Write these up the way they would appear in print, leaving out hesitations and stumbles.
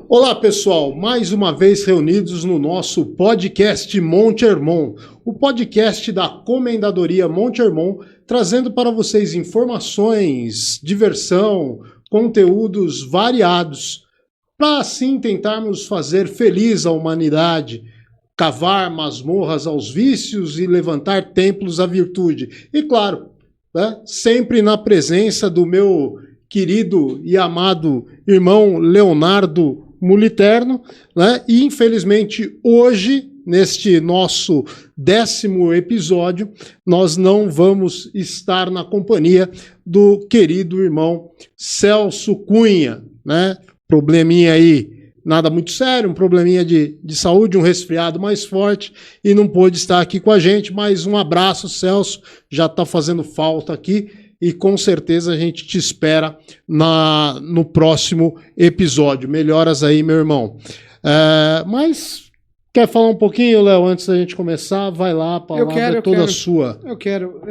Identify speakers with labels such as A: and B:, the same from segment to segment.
A: Olá pessoal, mais uma vez reunidos no nosso podcast Monte Hermon, o podcast da Comendadoria Monte Hermon, trazendo para vocês informações, diversão, conteúdos variados, para assim tentarmos fazer feliz a humanidade, cavar masmorras aos vícios e levantar templos à virtude. E claro, né, sempre na presença do meu querido e amado irmão Leonardo Muliterno, né? E infelizmente hoje, neste nosso 10º episódio, nós não vamos estar na companhia do querido irmão Celso Cunha, né? Probleminha aí, nada muito sério, um probleminha de saúde, um resfriado mais forte e não pôde estar aqui com a gente, mas um abraço, Celso, já está fazendo falta aqui. E com certeza a gente te espera no próximo episódio. Melhoras aí, meu irmão. Mas quer falar um pouquinho, Léo, antes da gente começar? Vai lá, a palavra é toda sua.
B: Eu quero.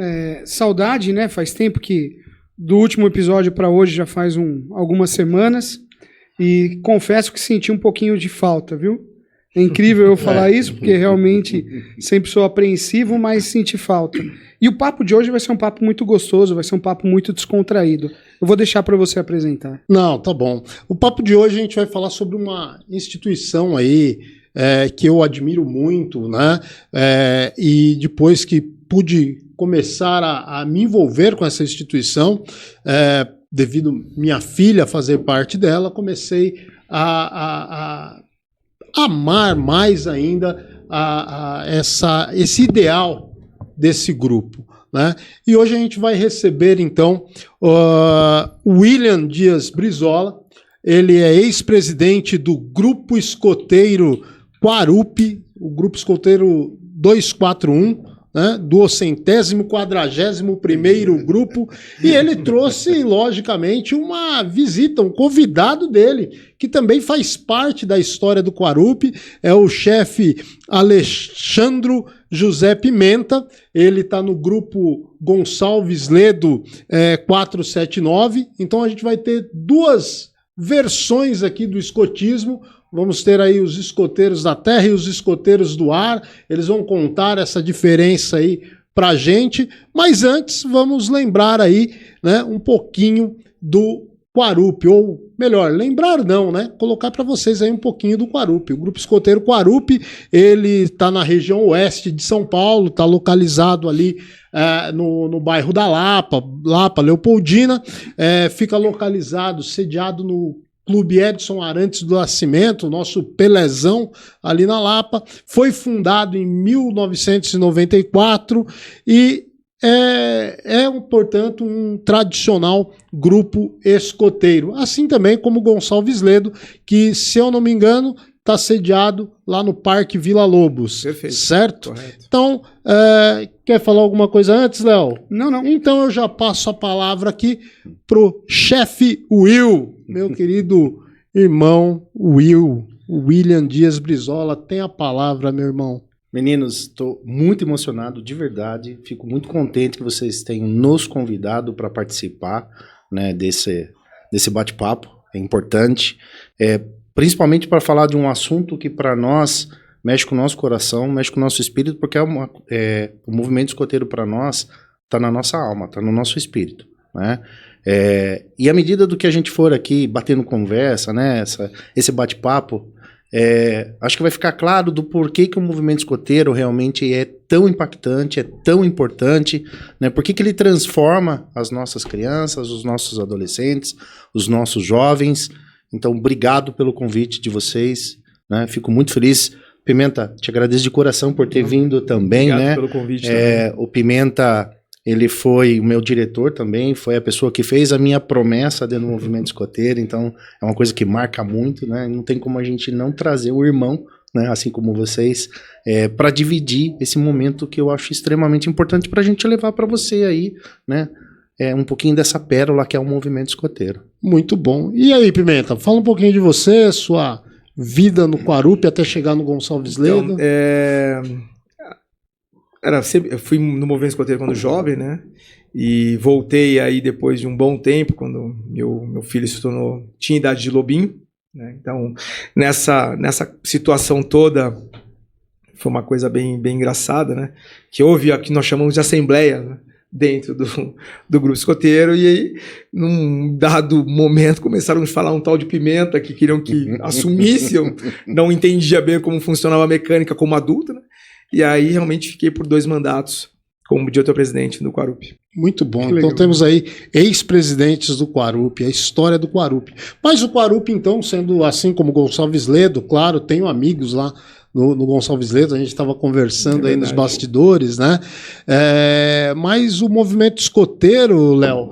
B: Saudade, né? Faz tempo que do último episódio para hoje já faz algumas semanas. E confesso que senti um pouquinho de falta, viu? É incrível eu falar isso, porque realmente sempre sou apreensivo, mas senti falta. E o papo de hoje vai ser um papo muito gostoso, vai ser um papo muito descontraído. Eu vou deixar para você apresentar.
A: Não, tá bom. O papo de hoje a gente vai falar sobre uma instituição aí que eu admiro muito, né? E depois que pude começar a me envolver com essa instituição, devido minha filha fazer parte dela, comecei a amar mais ainda esse ideal desse grupo, né? E hoje a gente vai receber então William Dias Brizola. Ele é ex-presidente do Grupo Escoteiro Quarupi, o Grupo Escoteiro 241, né, do 241º grupo, e ele trouxe, logicamente, uma visita, um convidado dele, que também faz parte da história do Quarupi, é o chefe Alexandro José Pimenta. Ele está no grupo Gonçalves Ledo 479, então a gente vai ter duas versões aqui do escotismo. Vamos ter aí os escoteiros da terra e os escoteiros do ar. Eles vão contar essa diferença aí pra gente. Mas antes, vamos lembrar aí, né, um pouquinho do Quarupi. Ou melhor, lembrar não, né? Colocar para vocês aí um pouquinho do Quarupi. O Grupo Escoteiro Quarupi, ele está na região oeste de São Paulo, está localizado ali no bairro da Lapa, Leopoldina. Fica localizado, sediado no Clube Edson Arantes do Nascimento, nosso Pelezão ali na Lapa. Foi fundado em 1994 e portanto, um tradicional grupo escoteiro. Assim também como Gonçalves Ledo, que, se eu não me engano, está sediado lá no Parque Vila Lobos. Perfeito. Certo? Correto. Então, quer falar alguma coisa antes, Léo?
B: Não.
A: Então eu já passo a palavra aqui pro chefe Will, meu querido irmão William Dias Brizola. Tem a palavra, meu irmão.
C: Meninos, estou muito emocionado, de verdade. Fico muito contente que vocês tenham nos convidado para participar, né, desse bate-papo. É importante. Principalmente para falar de um assunto que para nós mexe com o nosso coração, mexe com o nosso espírito, porque o movimento escoteiro para nós está na nossa alma, está no nosso espírito, né? E à medida do que a gente for aqui batendo conversa, né, esse bate-papo, acho que vai ficar claro do porquê que o movimento escoteiro realmente é tão impactante, é tão importante, né? Por que ele transforma as nossas crianças, os nossos adolescentes, os nossos jovens. Então, obrigado pelo convite de vocês, né? Fico muito feliz. Pimenta, te agradeço de coração por ter vindo também,
D: obrigado,
C: né?
D: Pelo convite também.
C: O Pimenta, ele foi o meu diretor também, foi a pessoa que fez a minha promessa dentro do movimento escoteiro, então é uma coisa que marca muito, né? Não tem como a gente não trazer o irmão, né? Assim como vocês, para dividir esse momento que eu acho extremamente importante para a gente levar para você aí, né? Um pouquinho dessa pérola que é o movimento escoteiro.
A: Muito bom. E aí, Pimenta, fala um pouquinho de você, sua vida no Quarupi até chegar no Gonçalves Ledo.
D: Eu fui no movimento escoteiro quando jovem, né? E voltei aí depois de um bom tempo, quando meu filho tinha idade de lobinho. né? Então, nessa situação toda, foi uma coisa bem engraçada, né? Que houve o que nós chamamos de assembleia, né? Dentro do grupo escoteiro, e aí, num dado momento, começaram a falar um tal de Pimenta, que queriam que assumisse, eu não entendia bem como funcionava a mecânica como adulto, né? E aí, realmente, fiquei por 2 mandatos como diretor-presidente do Quarup.
A: Muito bom.
B: Que
A: Então
B: legal.
A: temos aí ex-presidentes do Quarup, a história do Quarup. Mas o Quarup, então, sendo assim como Gonçalves Ledo, claro, tenho amigos lá no Gonçalves Ledo, a gente estava conversando aí nos bastidores, né? Mas o movimento escoteiro, Léo,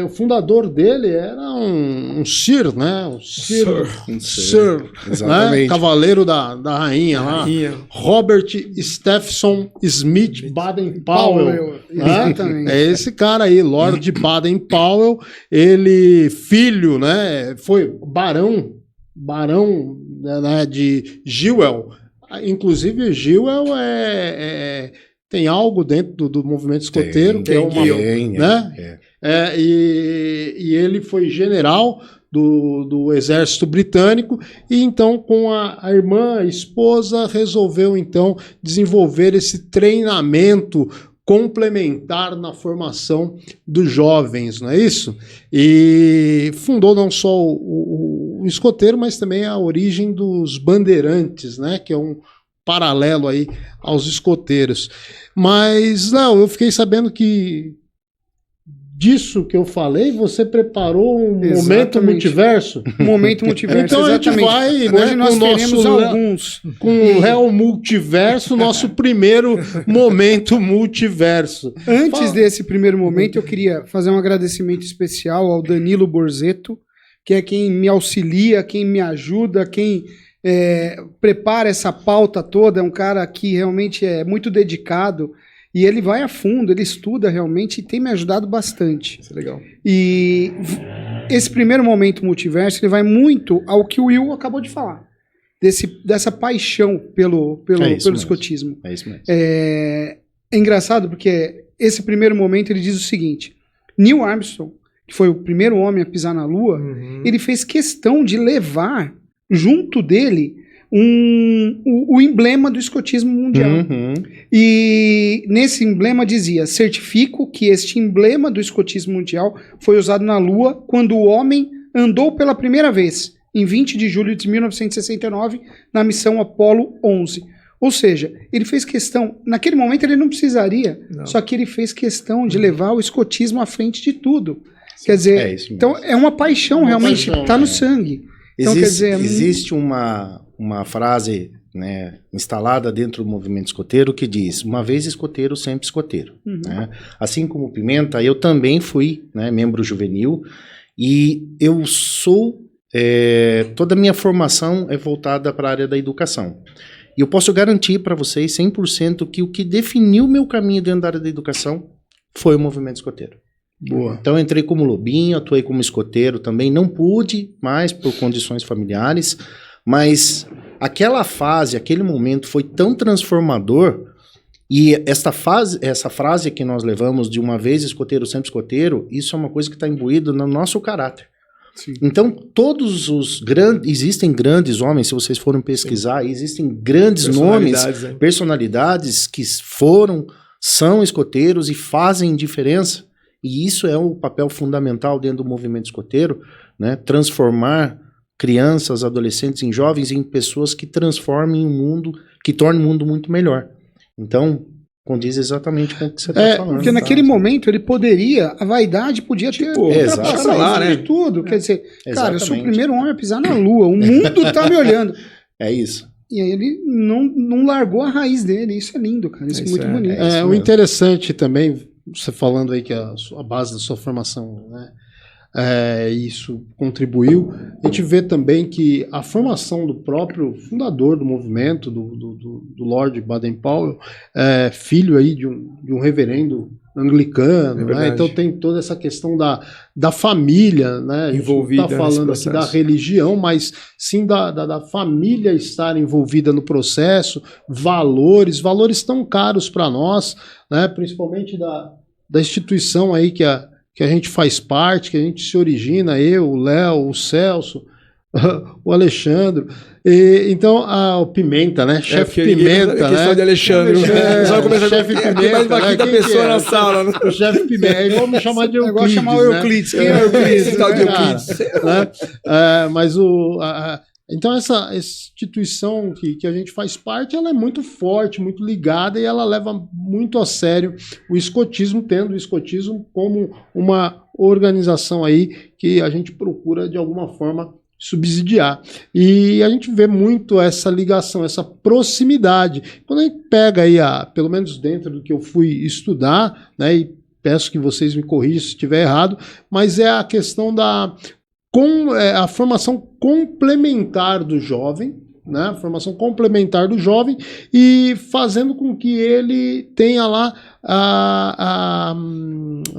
A: o fundador dele era um Sir, né? Um Sir,
C: Exatamente.
A: né? Cavaleiro da rainha lá. Robert Stephenson Smith Baden-Powell.
B: Exatamente.
A: É esse cara aí, Lord Baden-Powell, ele, filho, né, foi barão, né, de Gilwell. Inclusive, Gilwell tem algo dentro do movimento escoteiro, que é uma... né? E ele foi general do exército britânico, e então com a irmã, a esposa, resolveu então desenvolver esse treinamento complementar na formação dos jovens, não é isso? E fundou não só o escoteiro, mas também a origem dos bandeirantes, né? Que é um paralelo aí aos escoteiros. Mas, Léo, eu fiquei sabendo que disso que eu falei, você preparou um momento multiverso.
B: Momento multiverso,
A: então
B: exatamente.
A: A gente vai,
B: hoje
A: né,
B: nós
A: com o
B: teremos
A: nosso
B: alguns.
A: Com o Réu Multiverso, nosso primeiro momento multiverso.
B: Antes desse primeiro momento, eu queria fazer um agradecimento especial ao Danilo Borzetto, que é quem me auxilia, quem me ajuda, quem prepara essa pauta toda. É um cara que realmente é muito dedicado e ele vai a fundo, ele estuda realmente e tem me ajudado bastante.
D: Isso é legal.
B: E esse primeiro momento multiverso, ele vai muito ao que o Will acabou de falar. Dessa paixão pelo escotismo.
C: É isso mesmo.
B: É engraçado porque esse primeiro momento ele diz o seguinte: Neil Armstrong, que foi o primeiro homem a pisar na Lua, ele fez questão de levar junto dele o emblema do escotismo mundial. E nesse emblema dizia: certifico que este emblema do escotismo mundial foi usado na Lua quando o homem andou pela primeira vez, em 20 de julho de 1969, na missão Apollo 11. Ou seja, ele fez questão, naquele momento ele não precisaria, só que ele fez questão de levar o escotismo à frente de tudo. Quer dizer, então é uma paixão, realmente, está no sangue. Então,
C: existe uma frase, né, instalada dentro do movimento escoteiro que diz: uma vez escoteiro, sempre escoteiro. Né? Assim como o Pimenta, eu também fui, né, membro juvenil, e eu sou... toda a minha formação é voltada para a área da educação. E eu posso garantir para vocês 100% que o que definiu meu caminho dentro da área da educação foi o movimento escoteiro.
A: Boa.
C: Então eu entrei como lobinho, atuei como escoteiro também, não pude mais por condições familiares, mas aquela fase, aquele momento foi tão transformador, e essa frase que nós levamos de uma vez escoteiro, sempre escoteiro, isso é uma coisa que está imbuído no nosso caráter.
B: Sim.
C: Então, todos os grandes... Existem grandes homens, se vocês forem pesquisar, existem grandes nomes, personalidades que são escoteiros e fazem diferença. E isso é o papel fundamental dentro do movimento escoteiro, né? Transformar crianças, adolescentes em jovens em pessoas que transformem o mundo, que tornem o mundo muito melhor. Então, condiz exatamente com o que você está falando.
B: Porque naquele momento ele poderia, a vaidade podia ter ultrapassado
C: lá, né?
B: tudo. Quer dizer, cara, eu sou o
C: Exatamente.
B: primeiro homem a pisar na Lua, o mundo tá me olhando.
C: É isso.
B: E aí ele não largou a raiz dele. Isso é lindo, cara. Isso é muito bonito.
A: O interessante também, você falando aí que a base da sua formação, né, isso contribuiu, a gente vê também que a formação do próprio fundador do movimento, do Lord Baden-Powell, filho aí de um reverendo anglicano, né? Então tem toda essa questão da família, né?
D: Envolvida.
A: A gente não está falando aqui da religião, mas sim da família estar envolvida no processo, valores tão caros para nós, né? Principalmente da instituição aí que a gente faz parte, que a gente se origina, eu, o Léo, o Celso, o Alexandre. Então, o Pimenta, né? Chefe Pimenta, né?
D: Questão de Alexandre.
A: Só começar chefe Pimenta,
D: mais uma quinta pessoa na sala. Né?
A: O chefe Pimenta. É igual me chamar de Euclides.
B: Igual chamar o Euclides. Quem é Euclides?
D: Tal de Euclides.
A: Mas então essa instituição que a gente faz parte, ela é muito forte, muito ligada, e ela leva muito a sério o escotismo, tendo o escotismo como uma organização aí que a gente procura de alguma forma subsidiar. E a gente vê muito essa ligação, essa proximidade. Quando a gente pega aí, pelo menos dentro do que eu fui estudar, né, e peço que vocês me corrijam se estiver errado, mas é a questão a formação complementar do jovem, né? A formação complementar do jovem, e fazendo com que ele tenha lá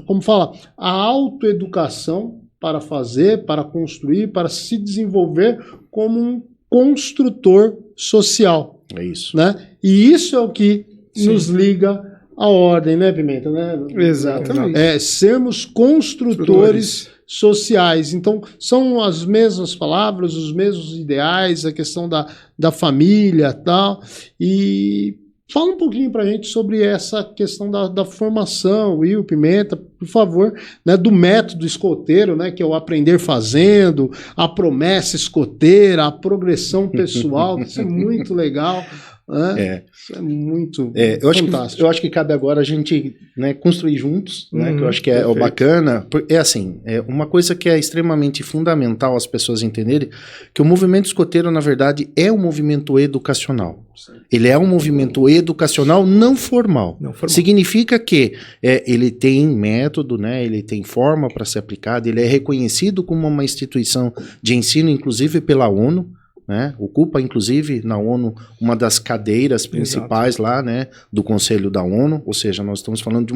A: como fala, a autoeducação para fazer, para construir, para se desenvolver como um construtor social.
C: É isso.
A: Né? E isso é o que nos liga à ordem, né, Pimenta? Né?
B: Exatamente.
A: Sermos construtores sociais. Então, são as mesmas palavras, os mesmos ideais, a questão da família e tal. E fala um pouquinho pra gente sobre essa questão da formação, Will, Pimenta, por favor, né, do método escoteiro, né, que é o aprender fazendo, a promessa escoteira, a progressão pessoal, que isso é muito legal. Né? Isso é muito fantástico.
C: Eu acho que cabe agora a gente, né, construir juntos, né, que eu acho que é o bacana. É assim, uma coisa que é extremamente fundamental as pessoas entenderem, que o movimento escoteiro, na verdade, é um movimento educacional. Ele é um movimento educacional não formal. Significa que ele tem método, né, ele tem forma para ser aplicado, ele é reconhecido como uma instituição de ensino, inclusive pela ONU. Né? Ocupa, inclusive, na ONU uma das cadeiras principais lá, né, do Conselho da ONU, ou seja, nós estamos falando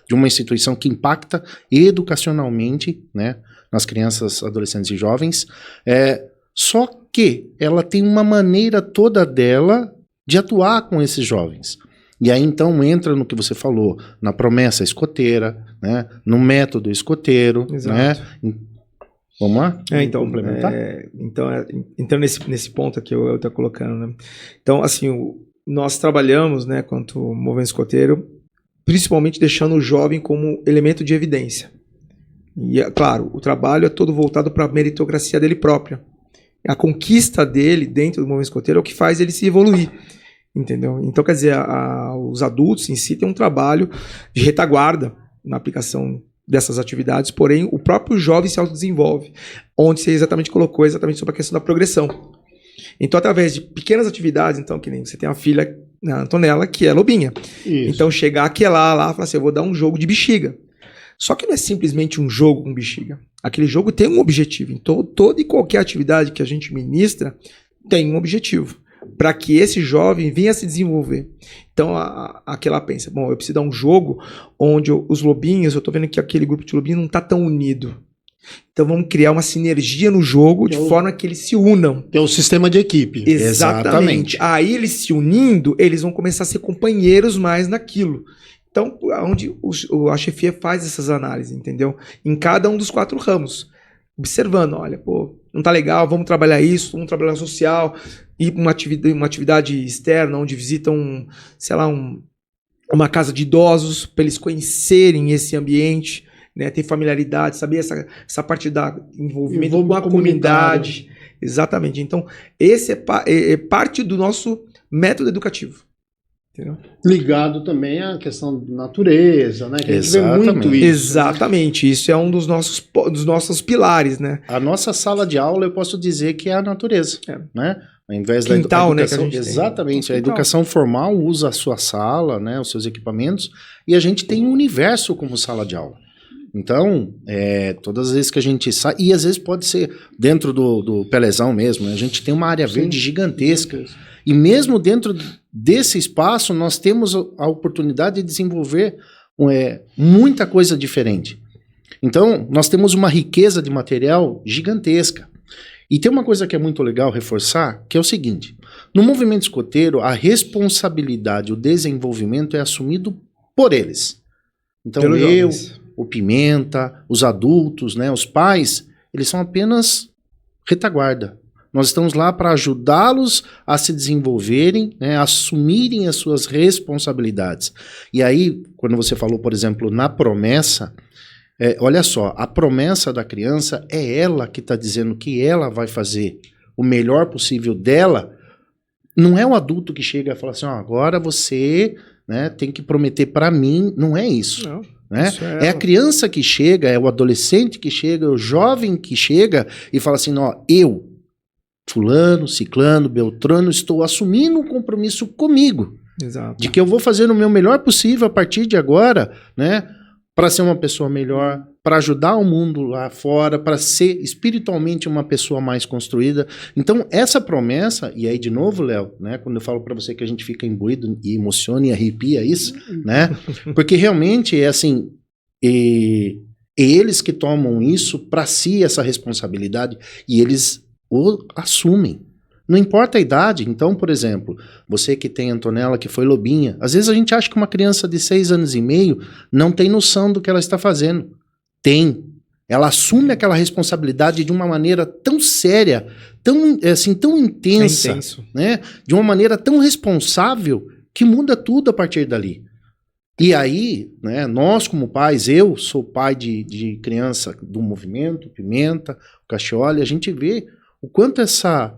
C: de uma instituição que impacta educacionalmente, né, nas crianças, adolescentes e jovens, só que ela tem uma maneira toda dela de atuar com esses jovens. E aí então entra no que você falou, na promessa escoteira, né, no método escoteiro, né? Vamos lá?
D: Então,
C: complementar?
D: Então nesse ponto aqui eu estou colocando, né? Então, assim, nós trabalhamos, né, quanto movimento escoteiro, principalmente deixando o jovem como elemento de evidência. E, claro, o trabalho é todo voltado para a meritocracia dele própria. A conquista dele dentro do movimento escoteiro é o que faz ele se evoluir. Entendeu? Então, quer dizer, os adultos em si têm um trabalho de retaguarda na aplicação dessas atividades, porém o próprio jovem se autodesenvolve, onde você exatamente colocou exatamente sobre a questão da progressão. Então, através de pequenas atividades, então, que nem você tem uma filha, a Antonella, que é lobinha. Isso. Então, chegar aqui lá, falar assim, eu vou dar um jogo de bexiga. Só que não é simplesmente um jogo com bexiga. Aquele jogo tem um objetivo. Então, toda e qualquer atividade que a gente ministra tem um objetivo, para que esse jovem venha a se desenvolver. Então, aquela pensa, bom, eu preciso dar um jogo onde os lobinhos, eu tô vendo que aquele grupo de lobinhos não tá tão unido. Então, vamos criar uma sinergia no jogo de forma que eles se unam.
A: Que é o sistema de equipe.
D: Exatamente. Aí, eles se unindo, eles vão começar a ser companheiros mais naquilo. Então, onde a chefia faz essas análises, entendeu? Em cada um dos 4 ramos. Observando, olha, pô, não tá legal, vamos trabalhar isso, vamos trabalhar social, ir para uma atividade externa, onde visitam, sei lá, uma casa de idosos, para eles conhecerem esse ambiente, né, ter familiaridade, saber essa parte da envolvimento com a comunidade. Exatamente. Então, esse é parte do nosso método educativo. Entendeu?
A: Ligado também à questão da natureza, né? Que a gente vê muito isso.
D: Exatamente, isso é um dos nossos pilares, né?
C: A nossa sala de aula, eu posso dizer que é a natureza, né? Ao invés
D: quintal,
C: da educação,
D: né, que a gente
C: exatamente,
D: tem.
C: A educação formal usa a sua sala, né, os seus equipamentos, e a gente tem um universo como sala de aula. Então, todas as vezes que a gente sai, e às vezes pode ser dentro do Pelezão mesmo, né? A gente tem uma área verde gigantesca. E mesmo dentro desse espaço, nós temos a oportunidade de desenvolver muita coisa diferente. Então, nós temos uma riqueza de material gigantesca. E tem uma coisa que é muito legal reforçar, que é o seguinte: no movimento escoteiro, a responsabilidade, o desenvolvimento é assumido por eles. Então, o Pimenta, os adultos, né, os pais, eles são apenas retaguarda. Nós estamos lá para ajudá-los a se desenvolverem, né, a assumirem as suas responsabilidades. E aí, quando você falou, por exemplo, na promessa, olha só, a promessa da criança é ela que está dizendo que ela vai fazer o melhor possível dela. Não é o adulto que chega e fala assim, agora você, né, tem que prometer para mim. Não é isso.
D: Não,
C: né?
D: isso
C: É a criança que chega, é o adolescente que chega, é o jovem que chega e fala assim, eu, fulano, ciclano, beltrano, estou assumindo um compromisso comigo.
D: Exato.
C: De que eu vou fazer o meu melhor possível a partir de agora, né? Para ser uma pessoa melhor, para ajudar o mundo lá fora, para ser espiritualmente uma pessoa mais construída. Então, essa promessa, e aí de novo, Léo, né? Quando eu falo para você que a gente fica imbuído e emociona e arrepia isso, né? Porque realmente é assim, eles que tomam isso para si, essa responsabilidade, e eles o assumem. Não importa a idade. Então, por exemplo, você que tem Antonella, que foi lobinha, às vezes a gente acha que uma criança de 6 anos e meio não tem noção do que ela está fazendo. Tem. Ela assume aquela responsabilidade de uma maneira tão séria, tão intensa,
D: intenso.
C: né? De uma maneira tão responsável que muda tudo a partir dali. E aí, né, nós como pais, eu sou pai de criança do movimento, Pimenta, o Cachioli, a gente vê o quanto essa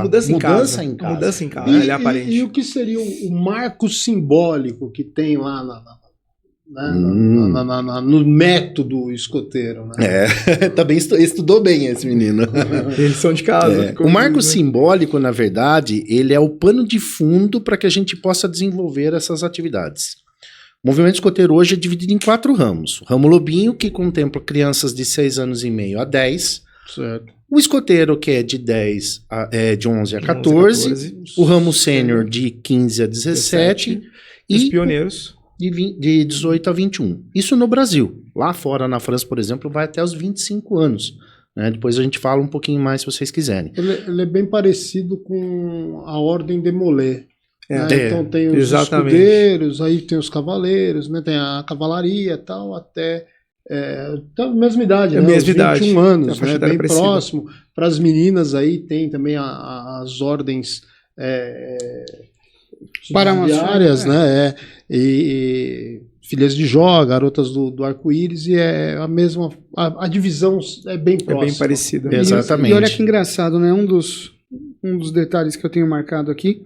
D: mudança em casa.
C: A
D: mudança em casa, ele é aparente.
A: E o que seria o marco simbólico que tem lá no método escoteiro? Né?
C: Também estudou bem esse menino.
D: Eles são de casa.
C: O marco simbólico, na verdade, ele é o pano de fundo para que a gente possa desenvolver essas atividades. O movimento escoteiro hoje é dividido em 4 ramos. O ramo Lobinho, que contempla crianças de 6 anos e meio a 10.
A: Certo.
C: O escoteiro, que é de 11 a 14. O ramo sênior, de 15 a 17.
D: E os
C: E
D: pioneiros.
C: de 18 a 21. Isso no Brasil. Lá fora, na França, por exemplo, vai até os 25 anos. Né? Depois a gente fala um pouquinho mais se vocês quiserem.
A: Ele é bem parecido com a Ordem de Molay. Né? Então tem os
D: exatamente.
A: escudeiros, aí tem os cavaleiros, né? Tem a cavalaria e tal, até a mesma idade,
D: É a
A: né?
D: mesma
A: Os 21
D: idade.
A: anos,
D: É a faixa
A: né?
D: etária
A: Bem
D: parecida.
A: próximo. Para as meninas aí tem também as ordens subsidiárias, né? E filhas de Jó, garotas do arco-íris, e é a mesma. A divisão é bem
D: É
A: próxima.
D: bem parecida.
C: Exatamente.
B: E olha que engraçado, né? Um dos detalhes que eu tenho marcado aqui,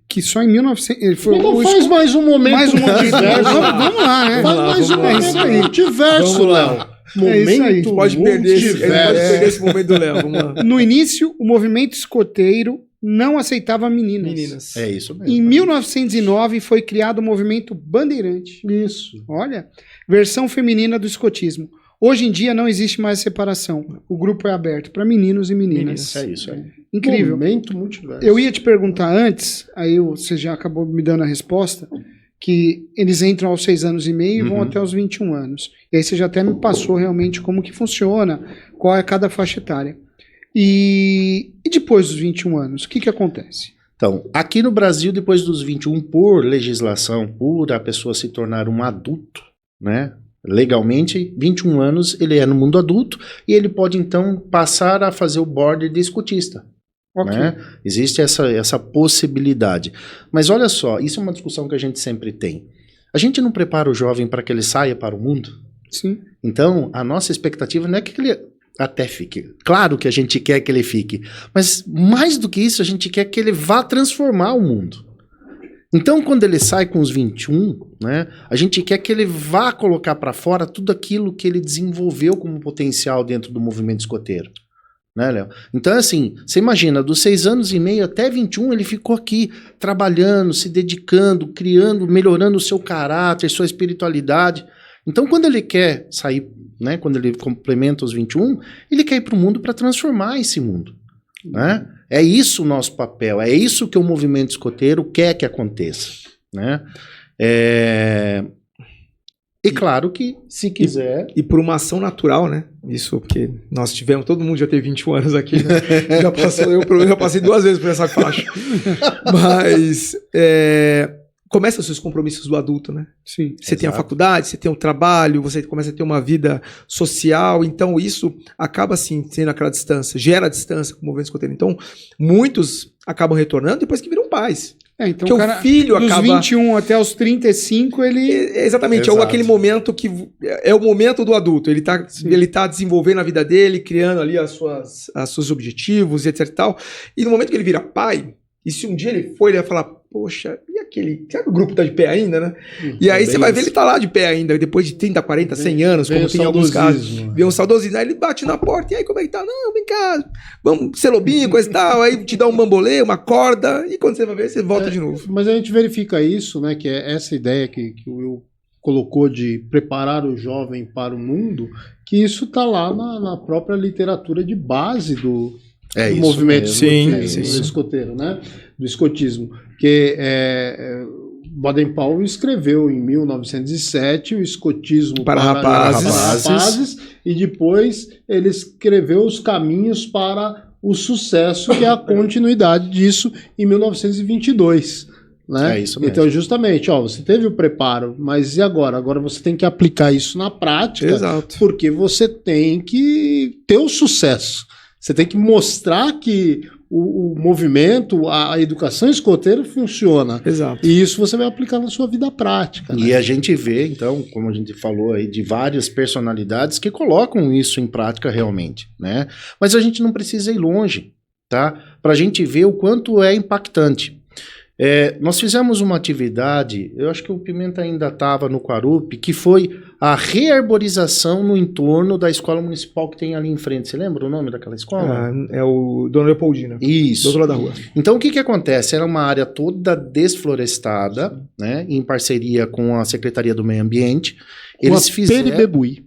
B: que só em 1900... Ele foi
A: Então faz mais um momento.
B: mais um momento.
A: multiverso.
B: Vamos lá, né?
A: Faz mais um
B: É
A: momento
B: isso aí.
A: multiverso,
D: Vamos lá.
A: Léo.
B: É isso aí.
A: Momento
D: Pode perder
A: multiverso.
D: esse momento do Léo. Vamos lá.
B: No início, o movimento escoteiro não aceitava meninas.
C: É isso mesmo.
B: Em 1909 foi criado o movimento Bandeirante.
A: Isso.
B: Olha, versão feminina do escotismo. Hoje em dia não existe mais separação. O grupo é aberto para meninos e meninas.
C: É isso aí.
B: Incrível.
A: Momento multiverso.
B: Eu ia te perguntar antes, aí você já acabou me dando a resposta, que eles entram aos 6 anos e meio e vão até os 21 anos. E aí você já até me passou realmente como que funciona, qual é cada faixa etária. E depois dos 21 anos, o que acontece?
C: Então, aqui no Brasil, depois dos 21, por legislação, por a pessoa se tornar um adulto, né? Legalmente, 21 anos, ele é no mundo adulto e ele pode, então, passar a fazer o border de escotista.
B: Ok.
C: Né? Existe essa possibilidade. Mas olha só, isso é uma discussão que a gente sempre tem. A gente não prepara o jovem para que ele saia para o mundo?
B: Sim.
C: Então, a nossa expectativa não é que ele até fique. Claro que a gente quer que ele fique, mas mais do que isso, a gente quer que ele vá transformar o mundo. Então, quando ele sai com os 21, né, a gente quer que ele vá colocar para fora tudo aquilo que ele desenvolveu como potencial dentro do movimento escoteiro. Né, Léo? Então, assim, você imagina, dos 6 anos e meio até 21, ele ficou aqui trabalhando, se dedicando, criando, melhorando o seu caráter, sua espiritualidade. Então, quando ele quer sair, né, quando ele complementa os 21, ele quer ir para o mundo para transformar esse mundo. Né? É isso o nosso papel, é isso que o movimento escoteiro quer que aconteça. Né? E claro que, se quiser...
D: E por uma ação natural, né? Isso, porque nós tivemos, todo mundo já tem 21 anos aqui, né? Eu já passei 2 vezes por essa faixa. Mas começa os seus compromissos do adulto, né?
B: Sim.
D: Você tem a faculdade, você tem o trabalho, você começa a ter uma vida social, então isso acaba, assim, sendo aquela distância, gera distância com o movimento escoteiro. Então, muitos acabam retornando depois que viram pais.
B: Então
D: Porque o filho
B: dos
D: acaba...
B: 21 até os 35, ele...
D: Exatamente,
C: Exato.
D: é aquele momento que é o momento do adulto. Ele tá desenvolvendo a vida dele, criando ali os seus objetivos, etc e tal. E no momento que ele vira pai, e se um dia ele vai falar, poxa, e aquele... Será que o grupo tá de pé ainda, né? E aí você vai ver ele tá lá de pé ainda, depois de 30, 40, 100 anos, como tem em alguns casos. Vem um saudosismo, aí ele bate na porta, e aí como é que tá? Não, vem cá, vamos ser lobinho, coisa e tal, aí te dá um bambolê, uma corda, e quando você vai ver, você volta de novo.
A: Mas a gente verifica isso, né? Que é essa ideia que o Will colocou de preparar o jovem para o mundo, que isso tá lá na própria literatura de base do movimento escoteiro, né? Do escotismo. Que Baden-Powell escreveu em 1907 o escotismo
D: para
A: rapazes, e depois ele escreveu os caminhos para o sucesso, que é a continuidade disso em 1922. Né?
C: É isso mesmo.
A: Então, justamente, você teve o preparo, mas e agora? Agora você tem que aplicar isso na prática.
D: Exato.
A: Porque você tem que ter o sucesso. Você tem que mostrar que o movimento, a educação escoteira funciona.
D: Exato.
A: E isso você vai aplicar na sua vida prática.
C: E
A: né?
C: a gente vê, então, como a gente falou aí, de várias personalidades que colocam isso em prática realmente, né? Mas a gente não precisa ir longe, tá? Para a gente ver o quanto é impactante. Nós fizemos uma atividade, eu acho que o Pimenta ainda estava no Quarupi, que foi a rearborização no entorno da escola municipal que tem ali em frente. Você lembra o nome daquela escola?
D: É o Dona Leopoldina.
C: Isso.
D: Do outro lado da rua.
C: Então, o que acontece? Era uma área toda desflorestada, né, em parceria com a Secretaria do Meio Ambiente. Eles fizeram...
A: Peribebuí.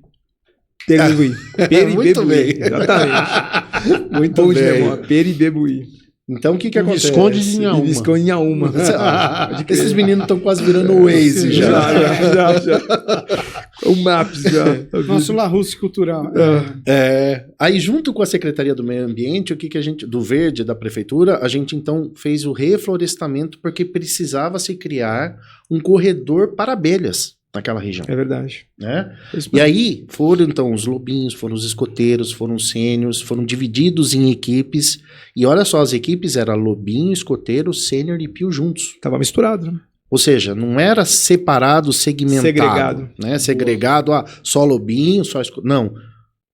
C: Muito bem.
D: Exatamente.
C: Muito
D: Bom de
C: bem.
D: memória. Peribebuí.
C: Então, o que acontece?
A: Visconde de Inhaúma.
D: Visconde de Inhaúma.
C: Esses meninos estão quase virando o Waze já.
D: já. O Maps já.
B: Nosso Larousse cultural.
C: Aí, junto com a Secretaria do Meio Ambiente, a gente, do Verde, da Prefeitura, a gente então fez o reflorestamento porque precisava se criar um corredor para abelhas naquela região.
D: É verdade.
C: Né? E aí foram então os lobinhos, foram os escoteiros, foram os sêniors, foram divididos em equipes. E olha só, as equipes eram lobinho, escoteiro, sênior e pio juntos.
D: Tava misturado, né?
C: Ou seja, não era separado, segmentado.
D: Segregado.
C: Né? Segregado, só lobinho, só escoteiro. Não.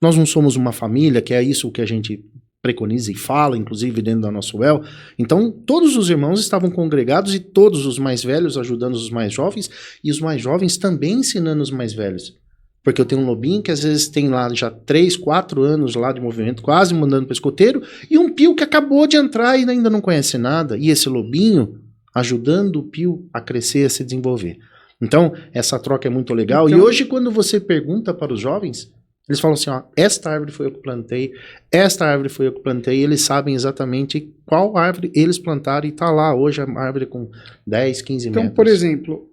C: Nós não somos uma família, que é isso que a gente preconiza e fala, inclusive dentro da nossa UEL. Então, todos os irmãos estavam congregados e todos os mais velhos ajudando os mais jovens e os mais jovens também ensinando os mais velhos. Porque eu tenho um lobinho que às vezes tem lá já 3, 4 anos lá de movimento, quase mandando para escoteiro, e um pio que acabou de entrar e ainda não conhece nada. E esse lobinho ajudando o pio a crescer, a se desenvolver. Então, essa troca é muito legal.
B: Então,
C: e hoje, quando você pergunta para os jovens, eles falam assim, esta árvore foi eu que plantei, esta árvore foi eu que plantei, e eles sabem exatamente qual árvore eles plantaram, e está lá hoje a árvore com 10, 15 metros.
B: Então, por exemplo,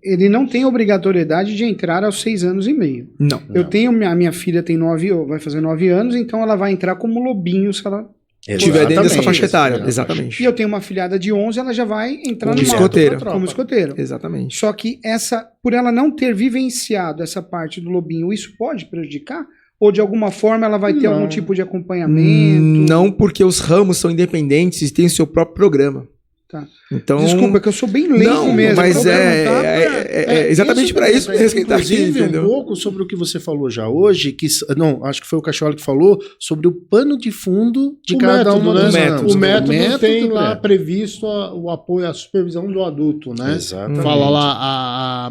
B: ele não tem obrigatoriedade de entrar aos 6 anos e meio.
D: Não.
B: Eu tenho, a minha filha vai fazer 9 anos, então ela vai entrar como lobinho se ela
D: tiver dentro dessa faixa etária.
C: Exatamente.
D: Exatamente.
B: E eu tenho uma filhada de 11, ela já vai entrar
D: Como
B: numa
D: escoteiro.
B: outra como escoteiro.
D: Exatamente.
B: Só que por ela não ter vivenciado essa parte do lobinho, isso pode prejudicar? Ou de alguma forma ela vai ter algum tipo de acompanhamento?
D: Não, porque os ramos são independentes e têm o seu próprio programa.
B: Tá.
D: Então,
B: Desculpa, que eu sou bem leigo
D: não,
B: mesmo.
D: mas exatamente para isso
C: mesmo,
D: que tá aqui,
C: inclusive,
D: entendeu?
C: um pouco sobre o que você falou já hoje, acho que foi o Cachola que falou, sobre o pano de fundo de cada
A: método,
C: uma
A: né?
C: dos ramos.
A: O método tem lá
C: é.
A: previsto o apoio, a supervisão do adulto, né?
C: Exatamente.
A: Fala lá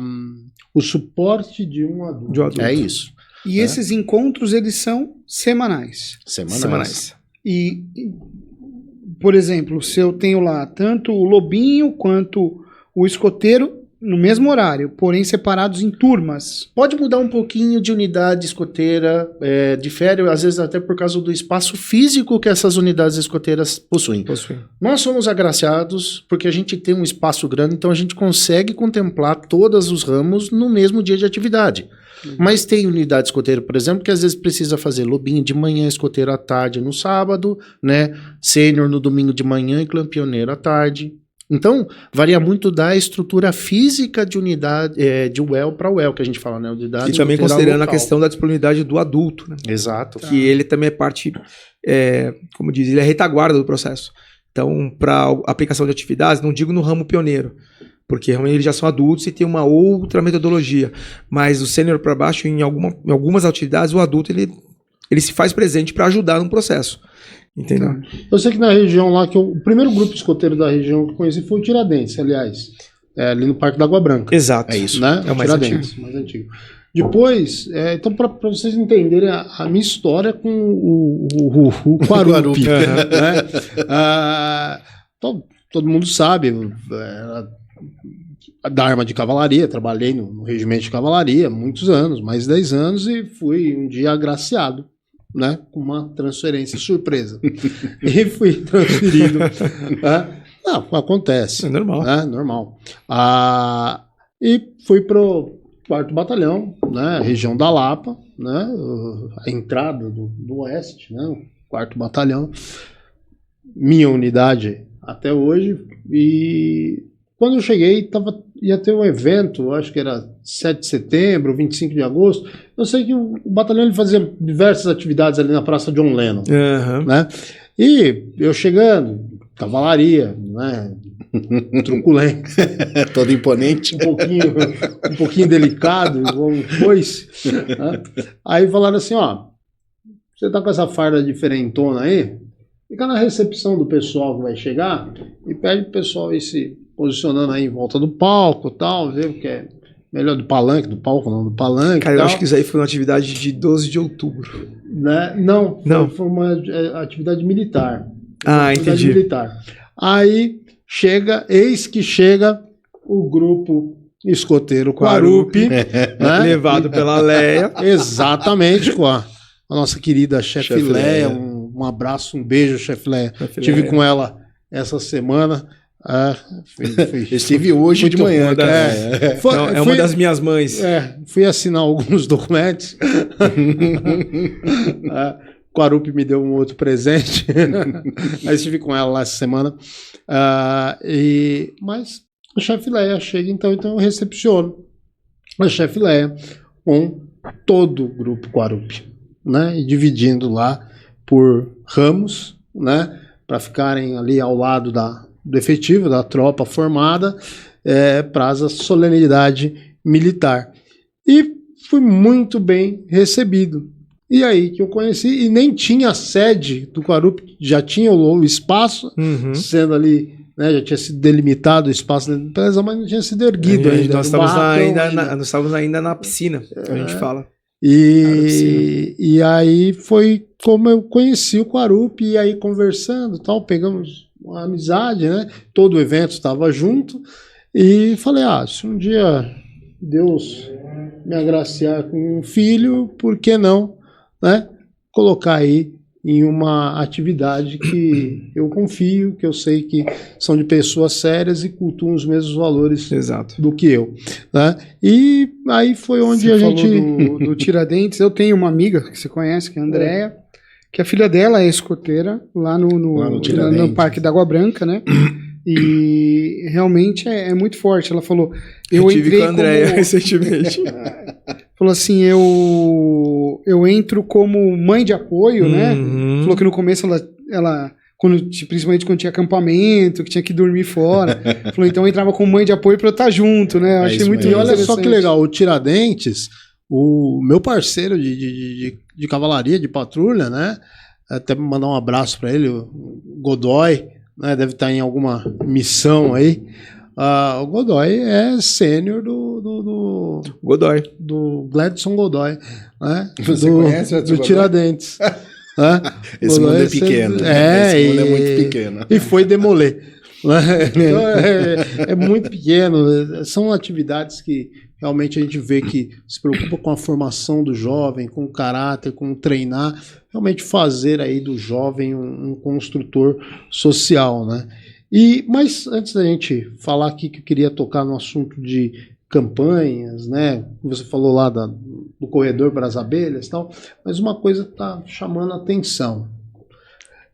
A: o suporte de um adulto.
D: De um adulto.
C: É isso.
B: E esses encontros, eles são semanais.
C: Semanais.
B: E, por exemplo, se eu tenho lá tanto o lobinho quanto o escoteiro no mesmo horário, porém separados em turmas.
C: Pode mudar um pouquinho de unidade escoteira, difere às vezes até por causa do espaço físico que essas unidades escoteiras possuem. Nós somos agraciados porque a gente tem um espaço grande, então a gente consegue contemplar todos os ramos no mesmo dia de atividade. Mas tem unidade escoteira, por exemplo, que às vezes precisa fazer lobinho de manhã, escoteiro à tarde no sábado, né? Sênior no domingo de manhã e clamp pioneiro à tarde. Então, varia muito da estrutura física de unidade, de UEL para UEL, que a gente fala, né? Unidade
D: E também
C: escoteira
D: considerando a
C: local.
D: questão da disponibilidade do adulto, né?
C: Exato.
D: Que ele também é parte, como diz, ele é retaguarda do processo. Então, para aplicação de atividades, não digo no ramo pioneiro, porque realmente eles já são adultos e tem uma outra metodologia. Mas o sênior para baixo, em algumas atividades, o adulto ele se faz presente para ajudar no processo. Entendeu?
A: Eu sei que na região lá, o primeiro grupo escoteiro da região que eu conheci foi o Tiradentes, aliás. Ali no Parque da Água Branca.
D: Exato.
C: É isso.
A: Né?
D: É o mais
A: Tiradentes, mais antigo. Depois, então para vocês entenderem a minha história com o Quarupi. Né? Todo mundo sabe, da arma de cavalaria, trabalhei no regimento de cavalaria há muitos anos, mais de 10 anos, e fui um dia agraciado, né, com uma transferência surpresa. E fui transferido. Não, acontece.
D: É normal.
A: Normal. E fui pro 4º Batalhão, né, região da Lapa, né, a entrada do Oeste, né, o 4º Batalhão, minha unidade até hoje. E quando eu cheguei, ia ter um evento, acho que era 7 de setembro, 25 de agosto. Eu sei que o batalhão ele fazia diversas atividades ali na Praça John Lennon.
D: Uhum.
A: Né? E eu chegando, cavalaria, né? Truculento.
C: Todo imponente.
A: Um pouquinho delicado, igual um coice. Né? Aí falaram assim, ó, você tá com essa farda diferentona aí, fica na recepção do pessoal que vai chegar e pede pro pessoal ir se posicionando aí em volta do palco e tal, ver o que é melhor do palco, não, do palanque.
D: Cara, eu acho que isso aí foi uma atividade de 12 de outubro.
A: Né? Não. Foi uma atividade militar.
D: Entendi.
A: Militar. Aí eis que chega o grupo escoteiro Quarupi, né?
D: Levado pela Leia.
A: Exatamente, com a nossa querida chefe Leia. Um abraço, um beijo, chefe Leia. Tive com ela essa semana.
C: Estive hoje de manhã.
D: Uma das minhas mães.
A: Fui assinar alguns documentos. Quarupi me deu um outro presente. Aí estive com ela lá essa semana. Mas a chefe Leia chega, então eu recepciono a chefe Leia com todo o grupo Quarupi, né? E dividindo lá por ramos, né? Para ficarem ali ao lado do efetivo, da tropa formada, para a solenidade militar. E fui muito bem recebido. E aí que eu conheci, e nem tinha a sede do Quarupi, já tinha o espaço, sendo ali, né, já tinha sido delimitado o espaço da empresa, mas não tinha sido erguido ainda.
D: Nós estávamos ainda na piscina, que a gente fala.
A: E aí foi como eu conheci o Quarupi, e aí conversando, tal, pegamos uma amizade, né? Todo o evento estava junto, e falei, se um dia Deus me agraciar com um filho, por que não, né? Colocar aí em uma atividade que eu confio, que eu sei que são de pessoas sérias e cultuam os mesmos valores do que eu, né? E aí foi onde
B: você
A: a gente...
B: do Tiradentes, eu tenho uma amiga que você conhece, que é a Andréia, que a filha dela é escoteira lá no Parque da Água Branca, né? E realmente é muito forte. Ela falou... Eu
D: tive com a Andréia recentemente.
B: Falou assim, eu entro como mãe de apoio, né? Falou que no começo ela principalmente quando tinha acampamento, que tinha que dormir fora. Falou, então eu entrava como mãe de apoio para eu estar junto, né? Eu achei muito
A: interessante. E olha só que legal, o Tiradentes, o meu parceiro de cavalaria, de patrulha, né? Até mandar um abraço para ele, o Godoy, né? Deve estar em alguma missão aí. O Godoy é sênior do Gladson Godoy, né?
C: Você conhece
A: do Tiradentes.
C: Esse mundo é pequeno. Esse mundo é muito pequeno.
A: E foi demoler. Então, é muito pequeno. São atividades que realmente a gente vê que se preocupa com a formação do jovem, com o caráter, com treinar, realmente fazer aí do jovem um construtor social, né? Mas antes da gente falar aqui, que eu queria tocar no assunto de campanhas, né? Você falou lá do corredor para as abelhas e tal, mas uma coisa está chamando a atenção.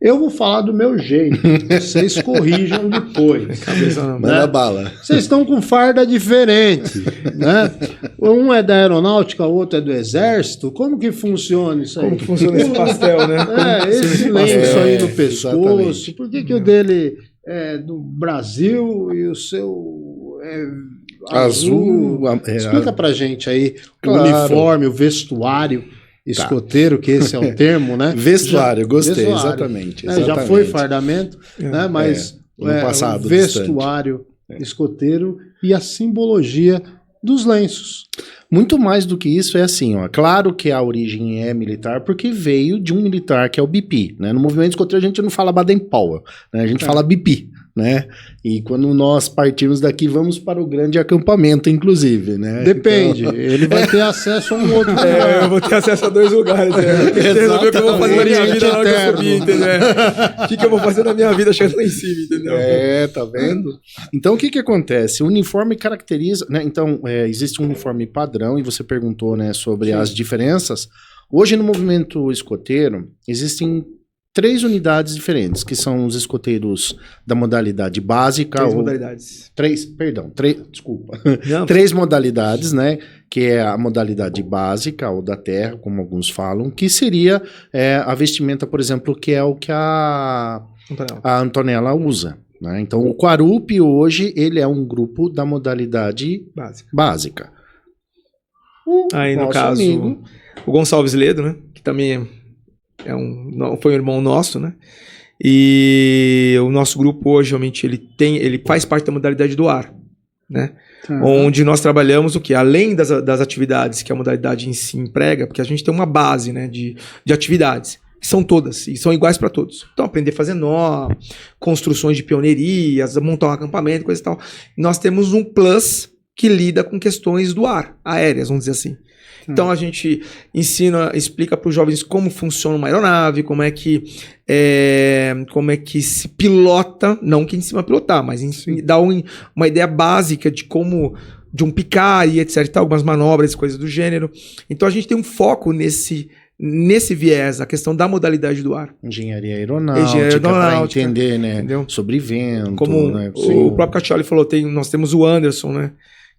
A: Eu vou falar do meu jeito, vocês corrijam depois.
D: Cabeça não.
C: Manda bala.
A: Vocês estão com farda diferente, né? Um é da aeronáutica, o outro é do exército. Como que funciona isso aí?
D: Como que funciona esse pastel, né?
A: Esse lenço aí no pescoço.
C: Exatamente.
A: Por que o dele é do Brasil e o seu é azul? Explica pra gente aí
C: Claro.
A: o uniforme, o vestuário escoteiro, que esse é o termo, né?
C: Vestuário, gostei,
A: Vestuário.
C: exatamente.
A: Já foi fardamento, né? Mas
C: no passado,
A: o vestuário escoteiro e a simbologia dos lenços.
C: Muito mais do que isso é assim, ó. Claro que a origem é militar, porque veio de um militar que é o BP, né? No movimento escoteiro a gente não fala Baden-Powell, né? A gente fala BP, né? E quando nós partimos daqui, vamos para o grande acampamento, inclusive, né?
A: Depende,
C: Então...
A: ele vai ter acesso a um outro lugar.
D: Eu vou ter acesso a 2 lugares. Resolver o que eu vou fazer na minha vida na hora que eu subir, entendeu? O que eu vou fazer na minha vida chegando lá em cima, entendeu?
C: Tá vendo? Então, o que acontece? O uniforme caracteriza... Né? Então, existe um uniforme padrão, e você perguntou, né, sobre as diferenças. Hoje, no movimento escoteiro, existem 3 unidades diferentes, que são os escoteiros da modalidade básica.
D: 3 modalidades.
C: 3, desculpa.
D: Não.
C: 3 modalidades, né? Que é a modalidade básica, ou da terra, como alguns falam, que seria a vestimenta, por exemplo, que é o que a Antonella usa. Né? Então, o Quarup hoje, ele é um grupo da modalidade básica.
D: Aí, no
C: Nosso
D: caso,
C: amigo.
D: o Gonçalves Ledo, né? Que também foi um irmão nosso, né? E o nosso grupo hoje, realmente, ele faz parte da modalidade do ar, né? Onde nós trabalhamos o que? Além das atividades que a modalidade em si emprega, porque a gente tem uma base, né, de atividades, que são todas, e são iguais para todos. Então, aprender a fazer nó, construções de pioneirias, montar um acampamento, coisa e tal. Nós temos um plus que lida com questões do ar, aéreas, vamos dizer assim. Então a gente explica para os jovens como funciona uma aeronave, como é que se pilota, não que ensina a pilotar, mas dá uma ideia básica de como, de um picar e etc, e tal, algumas manobras, coisas do gênero. Então a gente tem um foco nesse viés, a questão da modalidade do ar.
C: Engenharia aeronáutica, para entender, né, entendeu? Sobre vento.
D: Como
C: né,
D: o próprio Caccioli falou, nós temos o Anderson, né,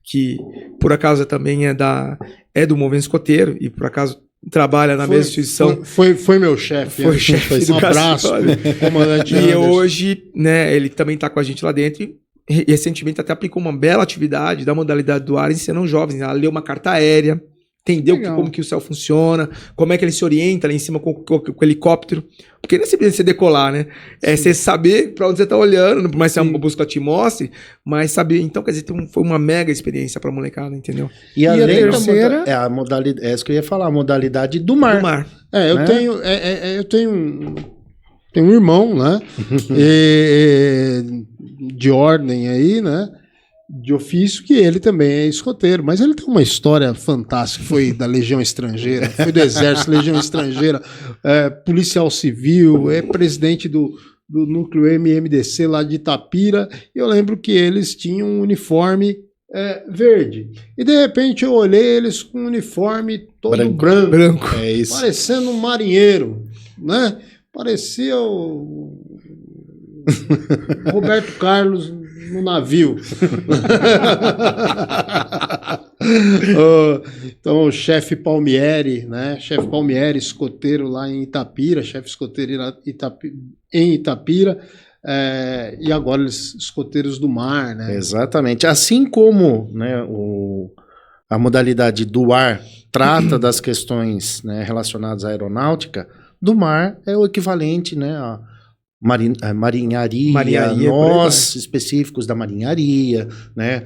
D: que por acaso também é do movimento escoteiro e por acaso trabalha na mesma instituição.
A: Foi meu chefe.
D: Foi chefe do
A: Um abraço, comandante
D: E
A: Anderson.
D: hoje, né, ele também está com a gente lá dentro e recentemente até aplicou uma bela atividade da modalidade do ar, ensinando jovens a ler uma carta aérea, entender como que o céu funciona, como é que ele se orienta lá em cima com o helicóptero. Porque não é simplesmente você decolar, né? É você saber para onde você está olhando, por mais que uma bússola te mostre, mas saber. Então, quer dizer, foi uma mega experiência para a molecada, entendeu?
C: E a
B: terceira?
C: A modalidade, é isso que eu ia falar, a modalidade do mar.
D: Do mar.
A: Eu tenho um irmão, né? De ordem aí, né? De ofício, que ele também é escoteiro, mas ele tem uma história fantástica, foi da Legião Estrangeira, foi do Exército, Legião Estrangeira, policial civil, é presidente do núcleo MMDC lá de Itapira, e eu lembro que eles tinham um uniforme verde, e de repente eu olhei eles com um uniforme todo branco.
C: É isso.
A: Parecendo um marinheiro, né? Parecia o Roberto Carlos no navio. Então, o chefe Palmieri, né? Chefe Palmieri, escoteiro lá em Itapira, chefe escoteiro em Itapira, e agora eles escoteiros do mar, né?
C: Exatamente. Assim como, né, a modalidade do ar trata das questões, né, relacionadas à aeronáutica, do mar é o equivalente, né, a marinharia, nós específicos da marinharia, né?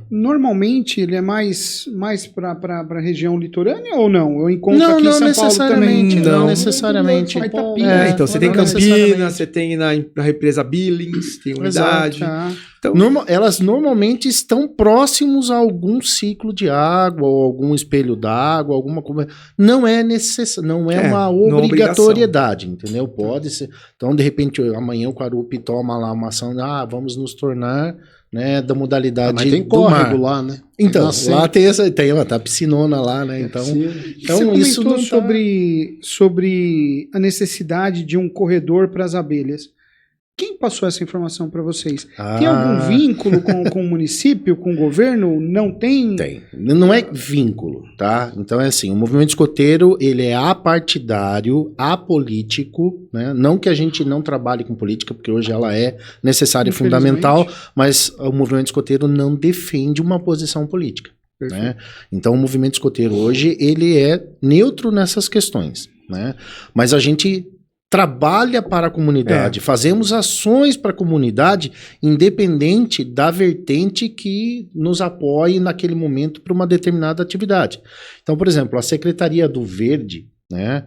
B: Normalmente ele é mais para a região litorânea ou não? Eu encontro aqui em São Paulo também.
C: Não necessariamente.
D: Então você tem Campinas, você tem na represa Billings, tem unidade.
C: Então, elas normalmente estão próximos a algum ciclo de água ou algum espelho d'água, alguma coisa. Não é necessário, não é uma obrigatoriedade, entendeu? Pode ser. Então, de repente amanhã o Coruppi toma lá uma ação, vamos nos tornar, né, da modalidade
A: mas tem
C: do
A: córrego
C: mar.
A: lá, né?
C: Então,
A: Nascente.
C: lá tem uma tá piscinona lá, né? Então,
B: Você
C: isso
B: comentou
C: não
B: sobre a necessidade de um corredor para as abelhas. Quem passou essa informação para vocês? Tem algum vínculo com o município, com o governo? Não tem?
C: Tem. Não é vínculo, tá? Então é assim, o movimento escoteiro, ele é apartidário, apolítico, né? Não que a gente não trabalhe com política, porque hoje ela é necessária e fundamental, mas o movimento escoteiro não defende uma posição política, né? Então o movimento escoteiro hoje, ele é neutro nessas questões, né? Mas a gente trabalha para a comunidade, fazemos ações para a comunidade, independente da vertente que nos apoie naquele momento para uma determinada atividade. Então, por exemplo, a Secretaria do Verde, né,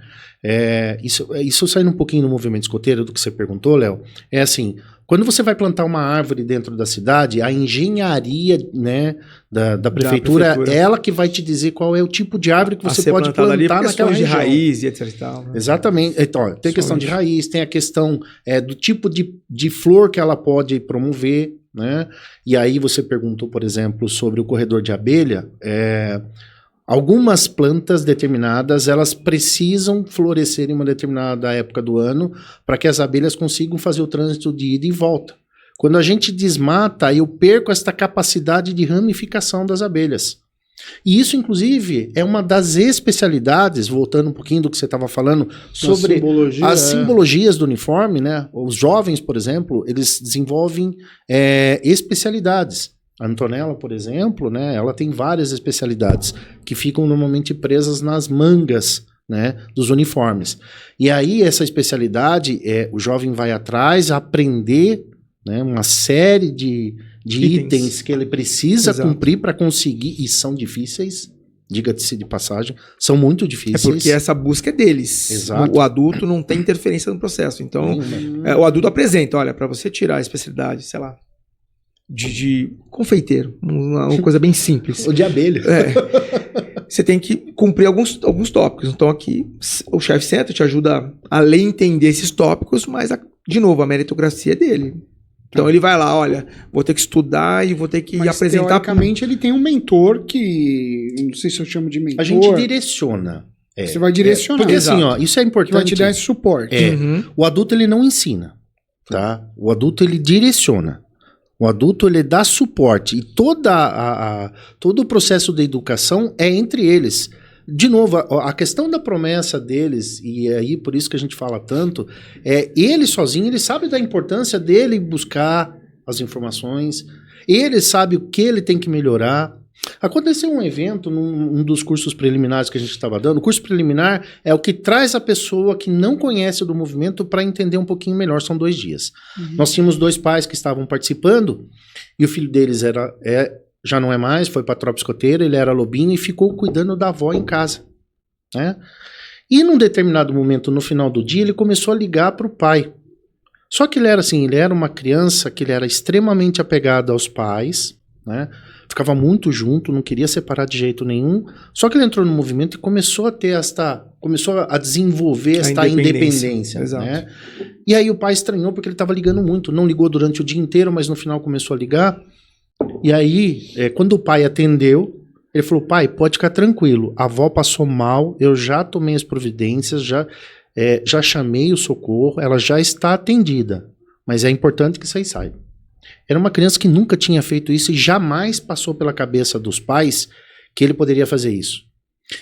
C: isso saindo um pouquinho no movimento escoteiro do que você perguntou, Léo, é assim, quando você vai plantar uma árvore dentro da cidade, a engenharia, né, da prefeitura, ela que vai te dizer qual é o tipo de árvore que você pode plantar ali, naquela região.
D: De raiz e etc e tal. Né?
C: Exatamente. Então, tem a questão de raiz, tem a questão do tipo de flor que ela pode promover, né? E aí você perguntou, por exemplo, sobre o corredor de abelha. Algumas plantas determinadas, elas precisam florescer em uma determinada época do ano para que as abelhas consigam fazer o trânsito de ida e volta. Quando a gente desmata, eu perco esta capacidade de ramificação das abelhas. E isso, inclusive, é uma das especialidades, voltando um pouquinho do que você estava falando, sobre as simbologias do uniforme, né? Os jovens, por exemplo, eles desenvolvem especialidades. A Antonella, por exemplo, né, ela tem várias especialidades que ficam normalmente presas nas mangas, né, dos uniformes. E aí essa especialidade, o jovem vai atrás aprender, né, uma série de itens que ele precisa cumprir para conseguir, e são difíceis, diga-se de passagem, são muito difíceis.
D: É porque essa busca é deles.
C: Exato.
D: O adulto não tem interferência no processo. Então, o adulto apresenta, olha, para você tirar a especialidade, sei lá, de confeiteiro, uma coisa bem simples.
C: Ou de abelha.
D: Você tem que cumprir alguns tópicos. Então aqui o chefe senta, te ajuda a ler e entender esses tópicos, mas, de novo, a meritocracia é dele. Então ele vai lá, olha, vou ter que estudar e vou ter que apresentar...
B: Teoricamente ele tem um mentor que, não sei se eu chamo de mentor.
C: A gente direciona.
B: Você vai direcionar.
C: Porque assim, ó, isso é importante.
B: Que vai te dar esse suporte.
C: O adulto, ele não ensina, tá? O adulto, ele direciona. O adulto, ele dá suporte. E todo o processo de educação é entre eles. De novo, a questão da promessa deles, e aí por isso que a gente fala tanto, ele sozinho, ele sabe da importância dele buscar as informações, ele sabe o que ele tem que melhorar. Aconteceu um evento num dos cursos preliminares que a gente estava dando. O curso preliminar é o que traz a pessoa que não conhece do movimento para entender um pouquinho melhor. São 2 dias. Nós tínhamos 2 pais que estavam participando e o filho deles já não é mais, foi para a tropa escoteira, ele era lobinho e ficou cuidando da avó em casa, né? E num determinado momento, no final do dia, ele começou a ligar para o pai. Só que ele era uma criança que ele era extremamente apegado aos pais, né? Ficava muito junto, não queria separar de jeito nenhum. Só que ele entrou no movimento e começou a desenvolver esta independência, né? E aí o pai estranhou porque ele estava ligando muito, não ligou durante o dia inteiro, mas no final começou a ligar. E aí, quando o pai atendeu, ele falou: pai, pode ficar tranquilo, a avó passou mal, eu já tomei as providências, já chamei o socorro, ela já está atendida, mas é importante que vocês saibam. Era uma criança que nunca tinha feito isso e jamais passou pela cabeça dos pais que ele poderia fazer isso.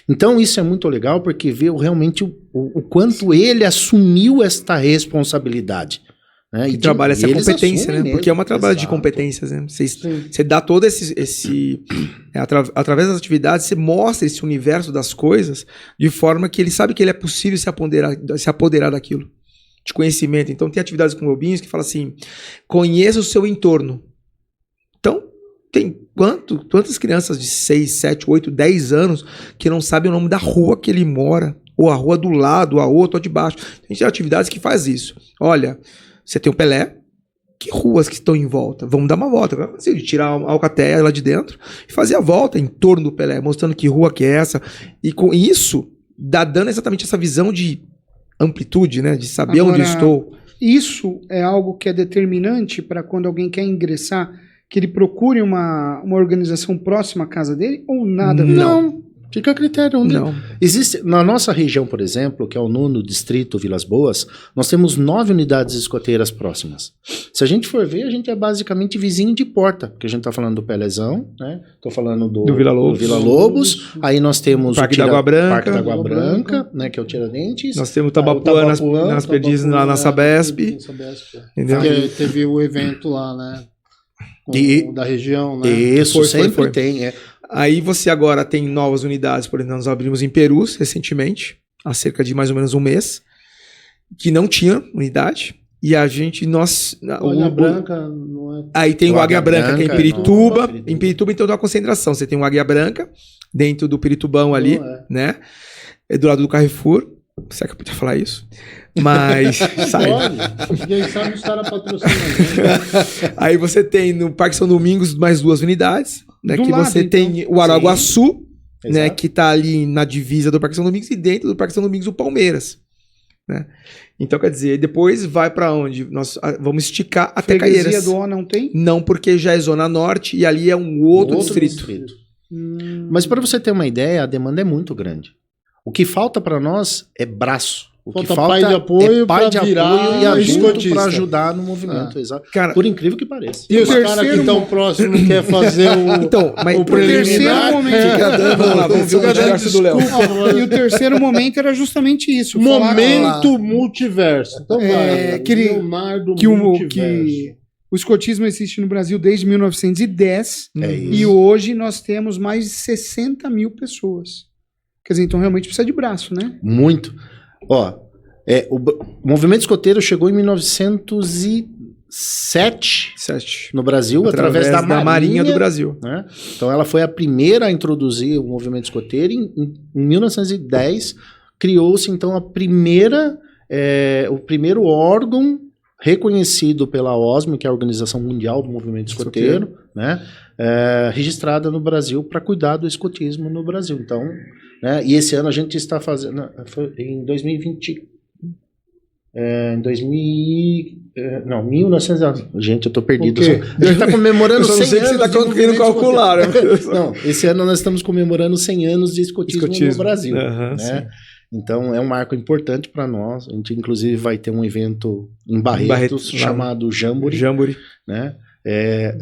C: Então isso é muito legal porque vê realmente o quanto ele assumiu esta responsabilidade. Né?
D: E trabalha essa competência, né? Porque é uma trabalho de competências, né? Você dá todo através das atividades, você mostra esse universo das coisas de forma que ele sabe que ele é possível se apoderar daquilo, de conhecimento. Então tem atividades com lobinhos que fala assim: conheça o seu entorno. Então tem quantas crianças de 6, 7, 8, 10 anos que não sabem o nome da rua que ele mora, ou a rua do lado, a outra, ou de baixo. A gente tem atividades que faz isso. Olha, você tem o Pelé, que ruas que estão em volta? Vamos dar uma volta. Assim, tirar a alcateia lá de dentro e fazer a volta em torno do Pelé, mostrando que rua que é essa. E com isso, dando exatamente essa visão de amplitude, né? De saber onde estou.
B: isso é algo que é determinante para quando alguém quer ingressar, que ele procure uma organização próxima à casa dele, ou nada a ver?
C: Não. Fica a critério.
D: Não.
C: Existe, na nossa região, por exemplo, que é o 9º distrito Vilas Boas, nós temos 9 unidades escoteiras próximas. Se a gente for ver, a gente é basicamente vizinho de porta, porque a gente está falando do Pelezão, né? Estou falando do
D: Vila Lobos.
C: Vila Lobos. Aí nós temos
D: Parque da Água Branca.
C: Parque da Água Branca, né? Que é o Tiradentes.
D: Nós temos o Tabapuã nas perdizes lá na Sabesp. Entendeu?
A: Porque teve o evento lá, né? Da região, né?
C: Isso, sempre
D: foi.
C: tem.
D: Aí você agora tem novas unidades, por exemplo, nós abrimos em Perus recentemente, há cerca de mais ou menos um mês, que não tinha unidade. E a gente,
A: Águia Branca não é...
D: Aí tem o Águia Branca, que é em Pirituba.
C: Pirituba.
D: Em Pirituba, então, tem uma concentração. Você tem o Águia Branca, dentro do Piritubão ali, né? É do lado do Carrefour. Será que eu podia falar isso? Mas sai.
A: Pode. Quem sabe os caras patrocinam a gente.
D: Aí você tem no Parque São Domingos mais 2 unidades, né?
B: Do
D: Que
B: lado,
D: você
B: então.
D: tem o Araguaçu, né?
C: Exato.
D: Que tá ali na divisa do Parque São Domingos, e dentro do Parque São Domingos o Palmeiras, né? Então, quer dizer, depois vai para onde? Nós vamos esticar até
B: Freguesia
D: Caieiras.
B: do O não tem?
D: Não, porque já é Zona Norte e ali é um outro distrito.
C: Mas para você ter uma ideia, a demanda é muito grande. O que falta para nós é braço. O que
A: Falta
C: falta
A: pai de apoio
C: é pai
A: pra
C: de
A: virar
C: apoio e adulto
A: escotista.
C: para ajudar no movimento. Exato.
D: Cara,
C: Por incrível que pareça.
A: E os caras que
B: terceiro
A: estão próximos quer fazer o,
D: então, mas
A: o
B: O terceiro
A: preliminar.
B: momento.
D: Vamos lá, vamos ver o universo do Léo.
B: E o terceiro momento era justamente isso. falar
A: Momento multiverso. Então vai.
B: que ele-
A: Leonardo
B: que
A: Multiverso.
B: o escotismo existe no Brasil desde 1910
C: É
B: e
C: isso.
B: hoje nós temos mais de 60 mil pessoas. Quer dizer, então realmente precisa de braço, né?
C: Muito. Ó, o movimento escoteiro chegou em 1907
D: 7.
C: no Brasil, através da Marinha
D: do Brasil.
C: né? Então ela foi a primeira a introduzir o movimento escoteiro. Em 1910 criou-se então o primeiro órgão reconhecido pela OSMO, que é a Organização Mundial do Movimento Escoteiro, né? Registrada no Brasil para cuidar do escotismo no Brasil. Então, né? E esse ano a gente está fazendo, foi em 2020, em 1900, gente, eu tô perdido.
A: O quê?
C: A gente está comemorando
D: Eu só não
C: 100
D: sei que você
C: anos
D: tá
C: de
D: conseguindo
C: movimento
D: calcular.
C: escoteiro. Não, esse ano nós estamos comemorando 100 anos de escotismo no Brasil.
D: Aham,
C: né? Então é um marco importante para nós. A gente inclusive vai ter um evento em Barretos
D: lá.
C: chamado Jamboree,
D: Jamboree.
C: né?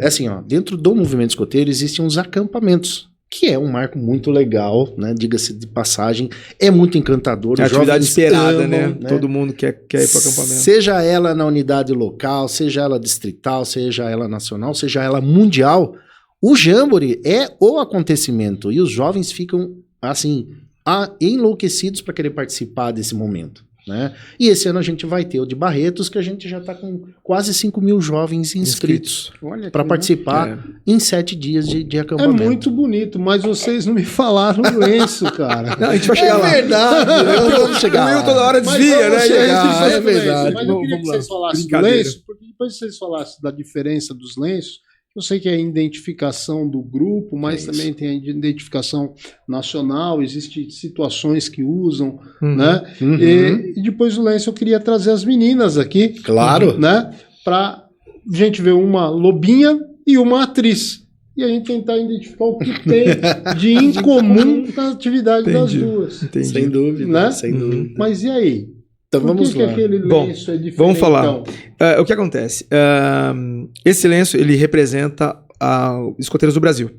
C: Assim, ó, dentro do movimento escoteiro existem uns acampamentos, que é um marco muito legal, né? Diga-se de passagem, é muito encantador.
D: É a
C: Os
D: atividade
C: jovens
D: esperada,
C: amam,
D: né? Todo mundo quer ir para o acampamento.
C: Seja ela na unidade local, seja ela distrital, seja ela nacional, seja ela mundial, o Jamboree é o acontecimento e os jovens ficam assim enlouquecidos para querer participar desse momento, né? E esse ano a gente vai ter o de Barretos, que a gente já está com quase 5 mil jovens inscritos
B: Olha
C: para
B: que
C: participar em 7 dias de
A: É
C: acampamento.
A: muito bonito, mas vocês não me falaram o lenço, cara.
D: Não, a gente vai chegar lá.
C: verdade, vamos chegar
D: O Will
C: lá.
D: toda hora
A: Mas
D: desvia,
A: vamos
D: né?
A: chegar,
D: E aí a gente
A: é
D: faz o lenço.
A: verdade. Mas eu
D: Vamos
A: queria que
D: lá.
A: vocês falassem do
D: Brincadeira.
A: lenço, porque depois que vocês falassem da diferença dos lenços, eu sei que é a identificação do grupo, mas
C: É isso.
A: também tem a identificação nacional, existem situações que usam,
D: Uhum.
A: né?
C: Uhum.
A: E depois do lenço eu queria trazer as meninas aqui,
C: Claro.
A: né? Pra gente ver uma lobinha e uma atriz. E a gente tentar identificar o que tem de incomum na atividade das
D: Entendi.
A: duas.
D: Entendi.
C: Sem dúvida,
A: Né?
C: sem
D: Uhum.
C: dúvida.
A: Mas e aí?
C: Então
A: Por
C: vamos
A: que
C: lá.
A: aquele
D: Bom,
A: lenço é diferente?
D: vamos falar. O que acontece? Esse lenço, ele representa os escoteiros do Brasil,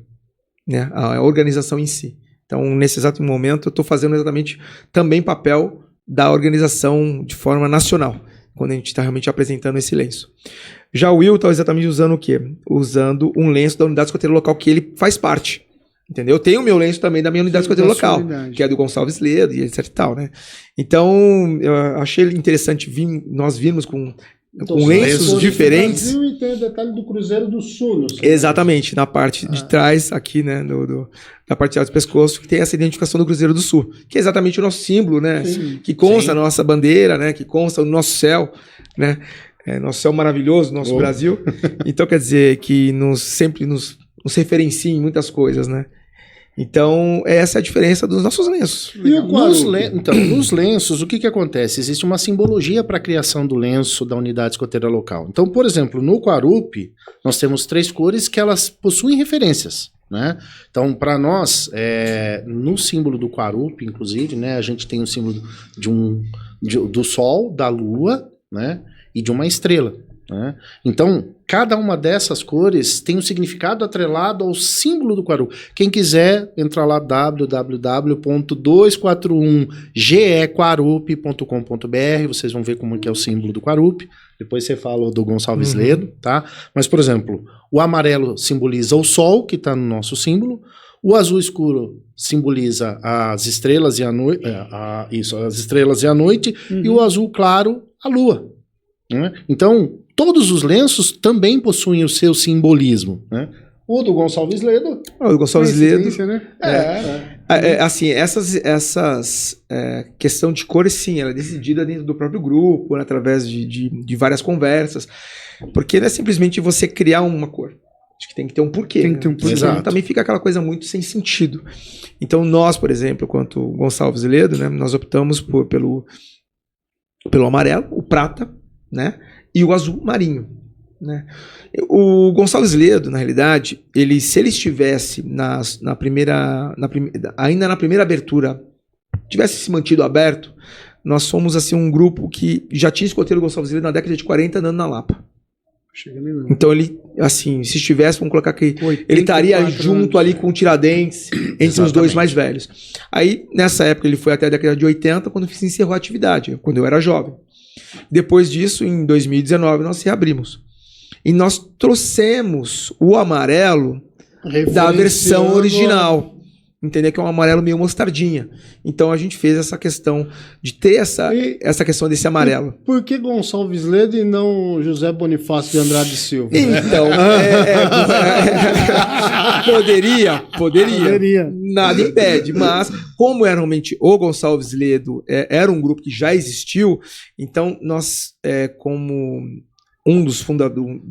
D: né? A organização em si. Então, nesse exato momento, eu estou fazendo exatamente também papel da organização de forma nacional, quando a gente está realmente apresentando esse lenço. Já o Will está exatamente usando o quê? Usando um lenço da unidade escoteira local que ele faz parte. Entendeu? Eu tenho o meu lenço também da minha unidade escoteira
B: da sua
C: é
D: local,
B: unidade.
D: que é do Gonçalves Ledo e etc e tal, né? Então, eu achei interessante nós virmos com lenços
A: lenços
D: diferentes.
A: Do Brasil e tem o detalhe do Cruzeiro do Sul. no seu
D: Exatamente, na parte de trás, aqui, né, da parte de trás do pescoço, que tem essa identificação do Cruzeiro do Sul, que é exatamente o nosso símbolo, né?
A: Sim.
D: Que consta
C: Sim.
D: a nossa bandeira, né? Que consta o nosso céu, né? Nosso céu maravilhoso, nosso
C: Oh.
D: Brasil. Então, quer dizer, que sempre nos referencia em muitas coisas, né? Então, essa é a diferença dos nossos lenços.
A: E o Quarupi?
C: Então, nos lenços, o que acontece? Existe uma simbologia para a criação do lenço da unidade escoteira local. Então, por exemplo, no Quarupi, nós temos 3 cores que elas possuem referências, né? Então, para nós, no símbolo do Quarupi, inclusive, né, a gente tem o símbolo do Sol, da Lua, né, e de uma estrela, né? Então, cada uma dessas cores tem um significado atrelado ao símbolo do Quarupi. Quem quiser, entra lá www.241gequarupi.com.br, vocês vão ver como que é o símbolo do Quarupi. Depois você fala do Gonçalves Ledo, tá? Mas, por exemplo, o amarelo simboliza o Sol, que está no nosso símbolo. O azul escuro simboliza as estrelas e a noite, as estrelas e a noite, e o azul claro, a Lua. Né? Então, todos os lenços também possuem o seu simbolismo, né? O do Gonçalves Ledo.
D: O Gonçalves Ledo.
B: Né?
D: Assim, questão de cores, sim, ela é decidida dentro do próprio grupo, né, através de várias conversas. Porque não é simplesmente você criar uma cor. Acho que tem que ter um porquê.
B: Tem que ter um porquê.
D: Senão também fica aquela coisa muito sem sentido. Então, nós, por exemplo, quanto Gonçalves Ledo, né, nós optamos pelo amarelo, o prata, né, e o azul marinho, né? O Gonçalves Ledo, na realidade, se ele estivesse ainda na primeira abertura, tivesse se mantido aberto, nós somos assim um grupo que já tinha escoteiro Gonçalves Ledo na década de 40 andando na Lapa. Então ele, assim, se estivesse, vamos colocar que ele estaria junto ali com o Tiradentes, entre os dois mais velhos. Aí, nessa época, ele foi até a década de 80, quando se encerrou a atividade, quando eu era jovem. Depois disso, em 2019, nós reabrimos. E nós trouxemos o amarelo da versão original. Entender que é um amarelo meio mostardinha. Então a gente fez essa questão de ter essa questão desse amarelo.
A: Por que Gonçalves Ledo e não José Bonifácio de Andrade Silva?
D: Então, poderia. Nada impede, mas como era realmente o Gonçalves Ledo, era um grupo que já existiu, então nós, como um dos fundadores,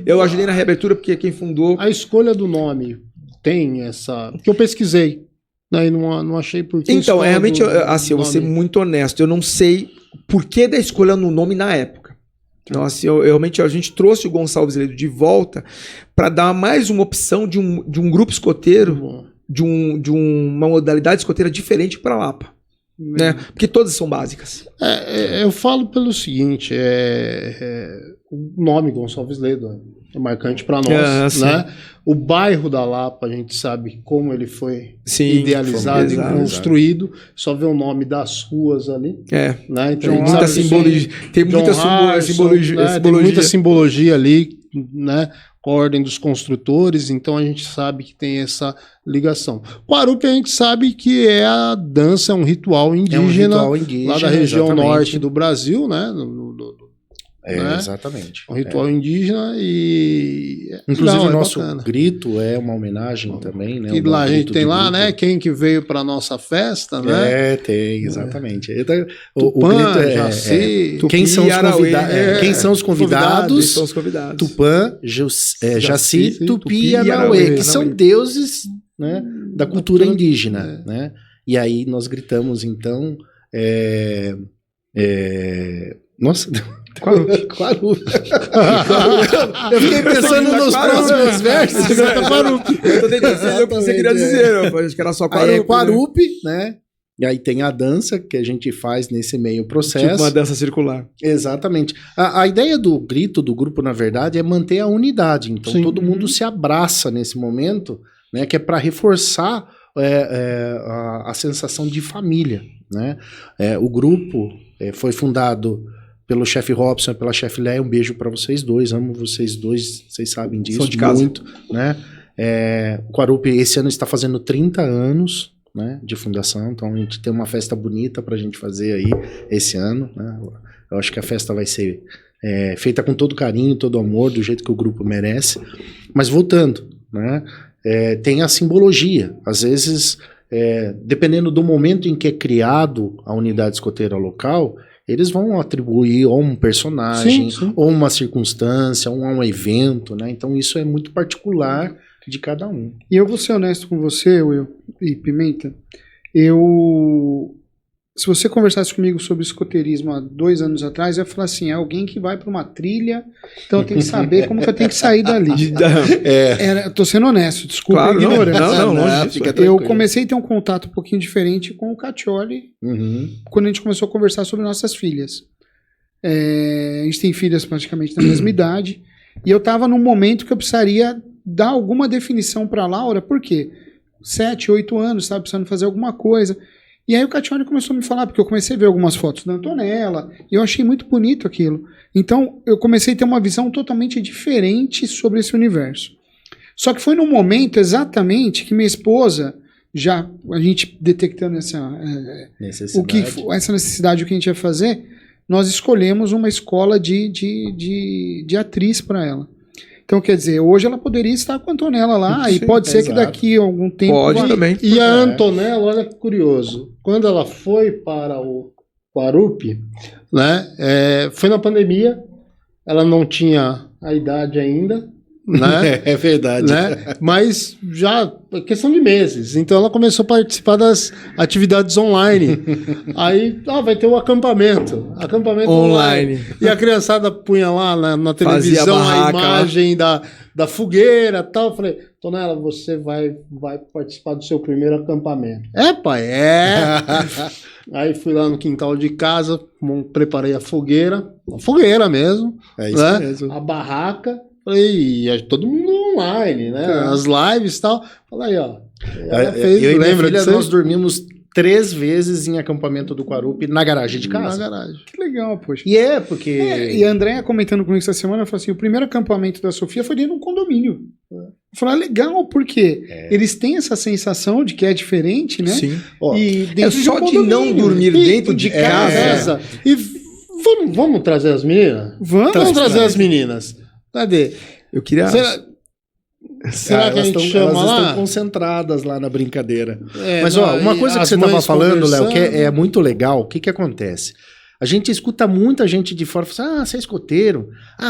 D: eu ajudei na reabertura porque quem fundou...
A: A escolha do nome tem essa... que eu pesquisei, daí não achei por que...
D: Então, realmente, assim, eu vou ser muito honesto, eu não sei por que da escolha no nome na época. Então, assim, realmente a gente trouxe o Gonçalves Ledo de volta para dar mais uma opção de um grupo escoteiro, de uma modalidade escoteira diferente para Lapa. Né? Porque todas são básicas.
A: Eu falo pelo seguinte, o nome Gonçalves Ledo é marcante para nós, né? O bairro da Lapa, a gente sabe como ele foi idealizado e construído, só vê o nome das ruas ali. Né? Então,
D: tem muita simbologia.
A: Tem muita simbologia ali, né? Com a ordem dos construtores, então a gente sabe que tem essa ligação. Quarupi a gente sabe que é a dança, é um ritual indígena, lá da região norte do Brasil, né?
C: Exatamente.
A: Um ritual indígena e...
C: Inclusive o nosso grito é uma homenagem também, né?
A: E lá a gente tem lá, né? Quem que veio para nossa festa, né?
C: Tem, exatamente.
A: Tupã, Jaci,
C: quem são os convidados? Quem são os convidados?
D: São os convidados.
C: Tupã, Jaci, Tupi e Arauê, que são deuses, né, da cultura indígena, né? E aí nós gritamos, então... Nossa... Quarupi. Eu fiquei pensando nos próximos versos.
D: Eu tô tentando dizer o que você queria dizer. Eu acho que era só Quarupi.
C: Aí é Quarupi, né? E aí tem a dança que a gente faz nesse meio processo.
D: Tipo uma dança circular.
C: Exatamente. A ideia do grito do grupo, na verdade, é manter a unidade. Então todo mundo se abraça nesse momento, né? Que é para reforçar a sensação de família, né? O grupo foi fundado pelo chefe Robson e pela chefe Léia. Um beijo para vocês dois, amo vocês dois, vocês sabem disso muito, né? O Quarupi esse ano está fazendo 30 anos, né, de fundação, então a gente tem uma festa bonita pra gente fazer aí esse ano, né? Eu acho que a festa vai ser feita com todo carinho, todo amor, do jeito que o grupo merece. Mas voltando, né, tem a simbologia, às vezes, dependendo do momento em que é criado a unidade escoteira local, eles vão atribuir ou um personagem, ou uma circunstância, ou um evento, né? Então isso é muito particular de cada um.
B: E eu vou ser honesto com você, Will e Pimenta. Se você conversasse comigo sobre escoteirismo há 2 anos atrás, eu ia falar assim, é alguém que vai para uma trilha, então eu tenho que saber como que eu tenho que sair dali. Eu tô sendo honesto, desculpa a ignorância.
D: Não, longe disso.
C: fica
B: Eu
C: tranquilo.
B: comecei a ter um contato um pouquinho diferente com o Caccioli quando a gente começou a conversar sobre nossas filhas. A gente tem filhas praticamente da mesma idade, e eu estava num momento que eu precisaria dar alguma definição para a Laura, por quê? 7, 8 anos, estava precisando fazer alguma coisa. E aí o Caccioli começou a me falar, porque eu comecei a ver algumas fotos da Antonella, e eu achei muito bonito aquilo. Então eu comecei a ter uma visão totalmente diferente sobre esse universo. Só que foi num momento exatamente que minha esposa, a gente detectando essa necessidade, o que a gente ia fazer, nós escolhemos uma escola de atriz para ela. Então, quer dizer, hoje ela poderia estar com a Antonella lá,
C: Sim,
B: e pode ser que daqui a algum tempo...
D: Pode também.
A: E a Antonella, olha que curioso, quando ela foi para o Guarupi, né, foi na pandemia, ela não tinha a idade ainda, né?
C: É verdade.
A: Né? Mas já questão de meses. Então ela começou a participar das atividades online. Aí vai ter um acampamento online. E a criançada punha lá na televisão a imagem da fogueira e tal. Eu falei, Antonella, você vai participar do seu primeiro acampamento. Pai, Aí fui lá no quintal de casa, preparei a fogueira mesmo.
C: É isso mesmo.
A: A barraca. Falei, todo mundo online, né? As lives e tal. Falei aí, ó.
C: Eu e minha filha, nós dormimos 3 vezes em acampamento do Guarupi na garagem de casa.
A: Na garagem.
B: Que legal, poxa.
C: E porque...
B: E a Andréia comentando comigo essa semana, falou assim, o primeiro acampamento da Sofia foi dentro de um condomínio. Eu falei, legal, porque eles têm essa sensação de que é diferente, né?
D: Sim.
B: E dentro
D: só de não dormir dentro de casa.
A: E vamos trazer as meninas? Vamos trazer as meninas. Cadê?
D: Eu queria...
A: Será que a gente chama
C: elas
A: lá?
C: Estão concentradas lá na brincadeira. Mas, uma coisa que você estava falando, Léo, que é muito legal, o que acontece? A gente escuta muita gente de fora, fala assim, você é escoteiro?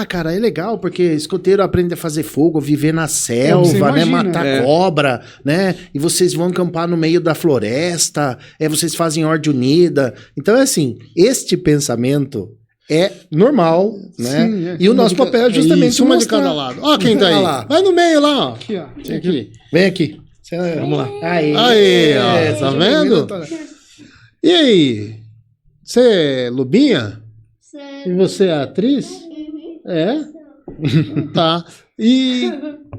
C: Cara, é legal, porque escoteiro aprende a fazer fogo, viver na selva, né, matar cobra, né? E vocês vão acampar no meio da floresta, vocês fazem ordem unida. Então, é assim, este pensamento... é normal, né? Sim, e o nosso papel é justamente
A: uma de cada lado. Ó quem tá aí. Lá. Vai no meio lá, ó.
B: Aqui, ó.
A: Aqui.
C: Vem aqui.
D: Vamos lá.
A: Aí, ó. Tá vendo? E aí? Você é Lubinha? Sim. E você é atriz? Tá. E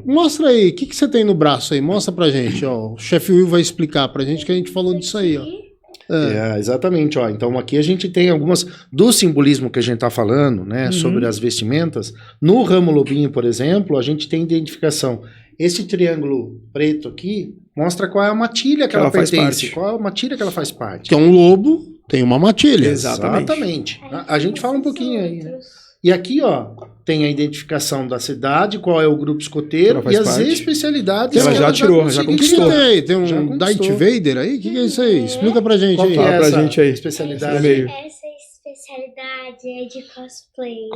A: mostra aí, o que você tem no braço aí? Mostra pra gente, ó. O chefe Will vai explicar pra gente que a gente falou disso aí, ó.
C: Exatamente, ó. Então aqui a gente tem algumas do simbolismo que a gente está falando, né, sobre as vestimentas. No ramo lobinho, por exemplo, a gente tem identificação. Esse triângulo preto aqui mostra qual é a matilha que ela pertence, qual é a matilha que ela faz parte.
A: Que é um lobo, tem uma matilha.
C: Exatamente. A gente fala um pouquinho aí, né? E aqui, ó, tem a identificação da cidade, qual é o grupo escoteiro e as especialidades.
D: Ela já tirou, já conquistou.
A: Tem um Darth Vader aí? O que é isso aí? Explica pra gente aí.
C: Qual é
D: pra gente aí.
C: Especialidade?
E: Essa especialidade é de cosplay.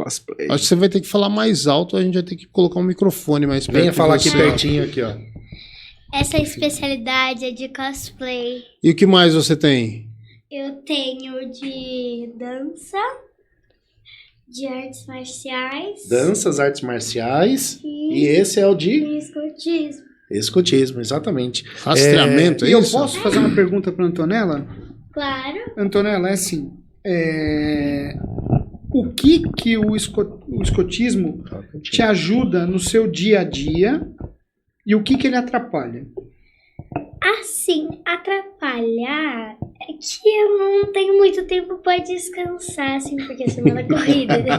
A: Acho que você vai ter que falar mais alto, a gente vai ter que colocar um microfone mais perto.
C: Venha falar aqui pertinho, aqui, ó.
E: Essa especialidade é de cosplay.
A: E o que mais você tem?
E: Eu tenho de dança, de artes marciais.
C: Danças, artes marciais. E esse é o de...
E: escotismo.
C: Escotismo, exatamente.
A: Rastreamento, é
B: isso? E eu
A: isso?
B: posso fazer uma pergunta para Antonella?
E: Claro.
B: Antonella, é assim... O que o escotismo te ajuda no seu dia a dia e o que ele atrapalha?
E: Assim, atrapalhar é que eu não tenho muito tempo para descansar, assim, porque a semana é corrida, né?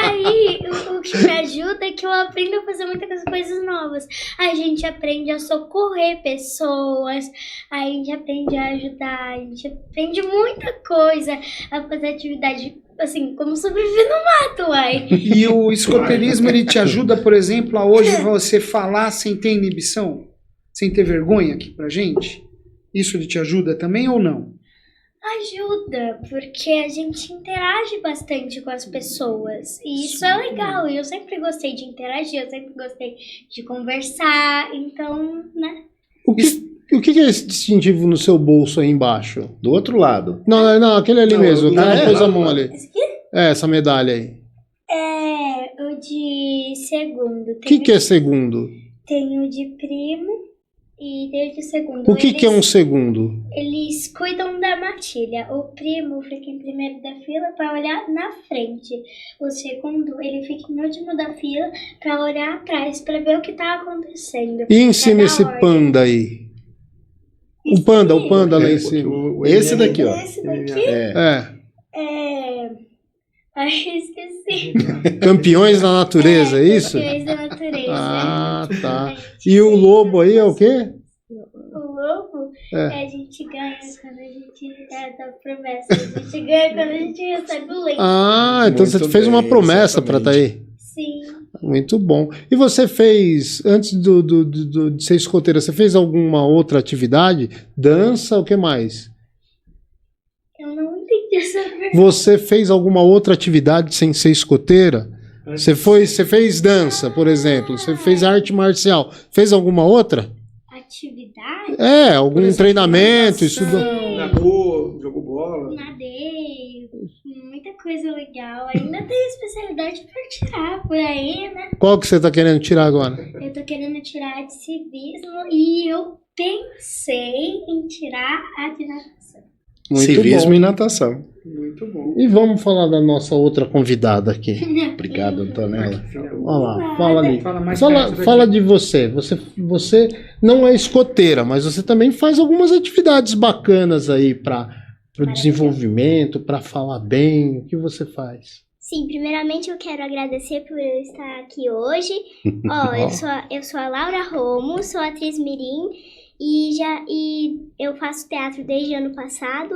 E: Aí, o que me ajuda é que eu aprendo a fazer muitas coisas novas. A gente aprende a socorrer pessoas, a gente aprende a ajudar, a gente aprende muita coisa, a fazer atividade, assim, como sobreviver no mato, uai.
B: E o escoteirismo, ele te ajuda, por exemplo, a hoje você falar sem ter inibição? Sem ter vergonha aqui pra gente? Isso ele te ajuda também ou não?
E: Ajuda, porque a gente interage bastante com as pessoas. E isso é legal. Eu sempre gostei de interagir, eu sempre gostei de conversar. Então, né?
A: O que é esse distintivo no seu bolso aí embaixo?
C: Do outro lado.
A: Não, aquele ali
C: Não,
A: mesmo. Tá,
C: é,
A: pôs a mão ali.
E: Esse aqui
A: Essa medalha aí.
E: é o de segundo.
A: O que é segundo?
E: Tem o de primo e tem o de segundo.
A: O que é um segundo?
E: Eles cuidam da matilha. O primo fica em primeiro da fila para olhar na frente. O segundo, ele fica em último da fila para olhar atrás, para ver o que tá acontecendo.
A: E em cima
E: É da
A: esse
E: ordem.
A: panda aí? O panda lá em cima.
C: Esse daqui, ó.
E: Esse daqui
A: É.
E: é... Ai, esqueci.
A: Campeões da natureza, é isso?
E: Campeões da natureza.
A: Ah, tá. E o lobo aí é o quê?
E: O lobo,
A: É.
E: a gente ganha quando a gente da promessa. A gente ganha quando a gente recebe o leite.
A: Ah, então
C: Muito
A: você fez uma
C: bem,
A: promessa pra tá
C: exatamente.
A: aí.
E: Sim.
A: Muito bom. E você fez, antes de ser escoteira, você fez alguma outra atividade? Dança, o que mais?
E: Eu não entendi essa pergunta.
A: Você fez alguma outra atividade sem ser escoteira? Você fez dança, por exemplo. Você fez arte marcial. Fez alguma outra?
E: Atividade?
A: É, algum
D: Por exemplo,
A: treinamento,
D: natação,
A: estudou.
D: Nadou, jogou bola.
E: Nadei. Muita coisa legal. Ainda tem especialidade pra tirar por aí, né?
A: Qual que você tá querendo tirar agora?
E: Eu tô querendo tirar a de civismo e eu pensei em tirar a de natação.
A: Muito
C: Civismo
A: bom.
C: e natação.
B: Muito bom.
A: E vamos falar da nossa outra convidada aqui.
C: Obrigado, Antonella.
A: Olha lá, fala ali.
B: Fala mais
A: Fala,
B: perto daqui.
A: fala de você. Você não é escoteira, mas você também faz algumas atividades bacanas aí para o desenvolvimento, para falar bem. O que você faz?
E: Sim, primeiramente eu quero agradecer por eu estar aqui hoje. Ó, eu sou a Laura Romo, sou atriz mirim e eu faço teatro desde ano passado,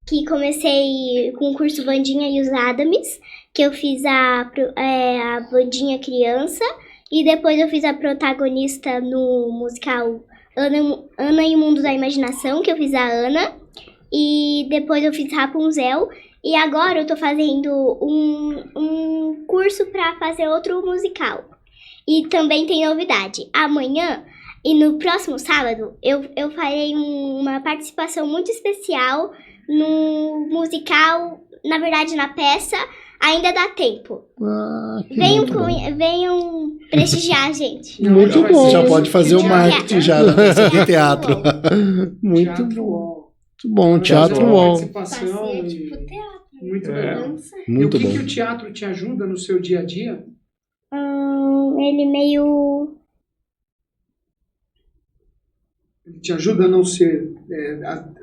E: que comecei com o curso Vandinha e os Adams, que eu fiz a Vandinha criança e depois eu fiz a protagonista no musical Ana e o Mundo da Imaginação, que eu fiz a Ana, e depois eu fiz Rapunzel. E agora eu tô fazendo um curso pra fazer outro musical. E também tem novidade. Amanhã e no próximo sábado eu farei uma participação muito especial no musical, na verdade na peça Ainda Dá Tempo.
A: Ah, que
E: Venham prestigiar a gente.
A: Muito bom.
C: Você já pode fazer o marketing já da peça de teatro.
A: Muito
B: Teatro
A: bom.
B: UOL.
A: Muito bom, Teatro
B: Fazer
A: UOL.
B: participação
E: Fazia
B: e-
E: tipo teatro.
B: Muito
D: É.
B: legal.
E: Dança.
B: E o
C: Muito
B: que
C: bom.
B: que o teatro te ajuda no seu dia a dia?
E: Ele meio...
B: Ele te ajuda a não ser,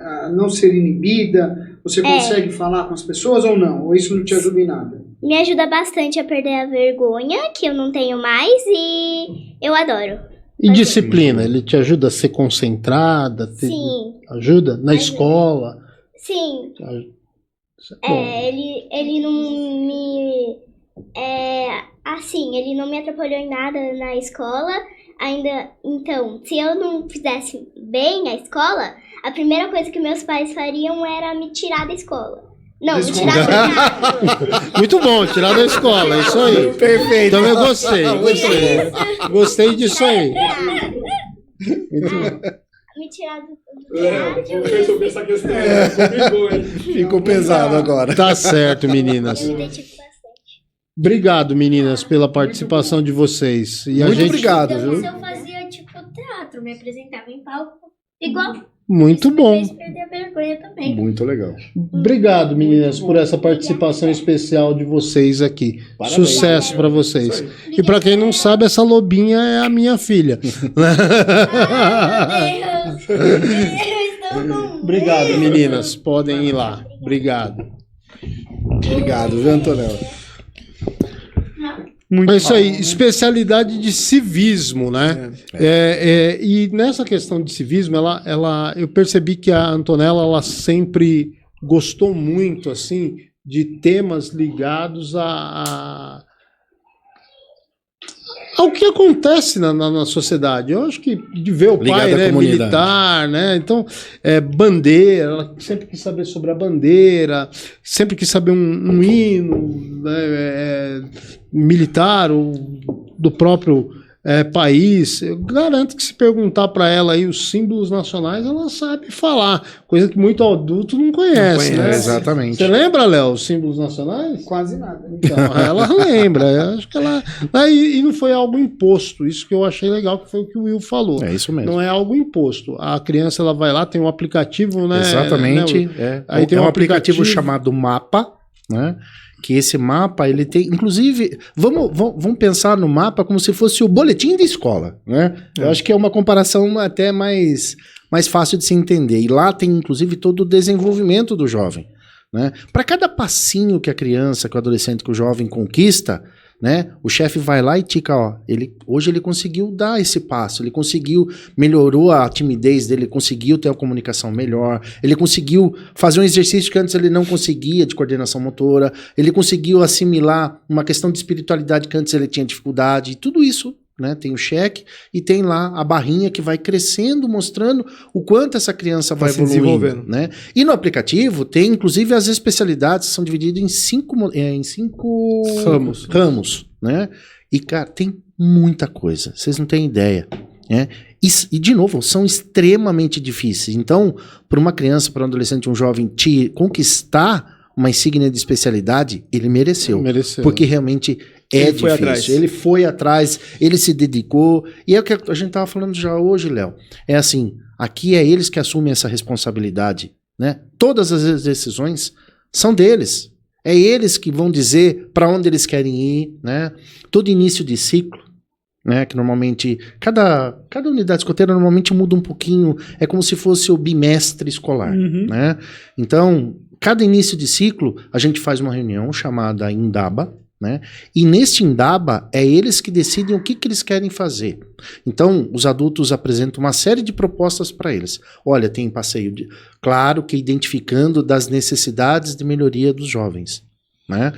B: a não ser inibida? Você consegue falar com as pessoas ou não? Ou isso não te ajuda em nada?
E: Me ajuda bastante a perder a vergonha, que eu não tenho mais, e eu adoro.
A: E disciplina? Ele te ajuda a ser concentrada?
E: Sim,
A: Ajuda? Na
E: Ajuda.
A: escola?
E: sim.
A: Isso é bom.
E: Ele não me... ele não me atrapalhou em nada na escola. Ainda, então, se eu não fizesse bem a escola, a primeira coisa que meus pais fariam era me tirar da escola. Não, me tirar da casa.
A: Muito bom, tirar da escola, é isso aí.
C: Perfeito.
A: Então eu gostei. Gostei disso aí. Muito bom.
E: Me tirar do teatro.
D: Resolver essa questão. Complicou, hein?
C: Ficou pesado agora.
A: Tá certo, meninas.
E: Eu me identifico bastante.
A: Obrigado, meninas, pela participação de vocês. E a
C: Muito
A: gente...
C: obrigado,
E: Então,
C: viu?
E: se eu fazia tipo teatro, me apresentava em palco, igual.
A: Muito
E: Isso
A: bom.
E: me fez perder a vergonha também.
C: Muito legal.
A: Obrigado, meninas, por essa participação especial de vocês aqui.
C: Parabéns.
A: Sucesso pra vocês.
D: Isso aí.
A: E pra quem não sabe, essa lobinha é a minha filha.
E: Ai, meu Deus. Eu estou com
A: Obrigado,
E: medo.
A: meninas. Podem ir lá. Obrigado.
C: Obrigado, viu, Antonella?
A: É isso aí, especialidade de civismo, né? E nessa questão de civismo, eu percebi que a Antonella ela sempre gostou muito assim de temas ligados ao o que acontece na sociedade. Eu acho que de ver o
C: Ligado
A: pai,
C: à
A: né,
C: comunidade.
A: militar, né? Então, bandeira, ela sempre quis saber sobre a bandeira, sempre quis saber um hino, né, militar, do próprio país. Eu garanto que se perguntar para ela aí os símbolos nacionais, ela sabe falar, coisa que muito adulto não conhece, né?
C: Exatamente.
A: Você lembra, Léo, os símbolos nacionais?
B: Quase nada.
A: Então, ela lembra. Eu acho que ela. E não foi algo imposto. Isso que eu achei legal, que foi o que o Will falou.
C: É isso mesmo.
A: Não é algo imposto. A criança ela vai lá, tem um aplicativo, né?
C: Exatamente.
A: Né?
C: Aí tem um aplicativo chamado Mapa, né? Que esse mapa, ele tem, inclusive, vamos pensar no mapa como se fosse o boletim de escola, né? Eu acho que é uma comparação até mais fácil de se entender. E lá tem, inclusive, todo o desenvolvimento do jovem, né? Para cada passinho que a criança, que o adolescente, que o jovem conquista, né? O chefe vai lá e tica, hoje ele conseguiu dar esse passo, ele melhorou a timidez dele, ele conseguiu ter uma comunicação melhor, ele conseguiu fazer um exercício que antes ele não conseguia, de coordenação motora, ele conseguiu assimilar uma questão de espiritualidade que antes ele tinha dificuldade, e tudo isso, né? Tem o cheque e tem lá a barrinha que vai crescendo, mostrando o quanto essa criança vai
D: se
C: evoluindo,
D: desenvolvendo.
C: né? E no aplicativo tem, inclusive, as especialidades são divididas em cinco ramos, né? E, cara, tem muita coisa. Vocês não têm ideia, né? E, de novo, são extremamente difíceis. Então, para uma criança, para um adolescente, um jovem, conquistar uma insígnia de especialidade, ele mereceu. Porque realmente é difícil. Ele foi atrás, ele se dedicou. E é o que a gente estava falando já hoje, Léo. É assim, aqui é eles que assumem essa responsabilidade, né? Todas as decisões são deles. É eles que vão dizer para onde eles querem ir, né? Todo início de ciclo, né? Que normalmente, cada unidade escoteira normalmente muda um pouquinho. É como se fosse o bimestre escolar, né? Então, cada início de ciclo, a gente faz uma reunião chamada Indaba, né? E neste Indaba é eles que decidem o que eles querem fazer. Então, os adultos apresentam uma série de propostas para eles. Olha, tem passeio, claro que identificando das necessidades de melhoria dos jovens, né?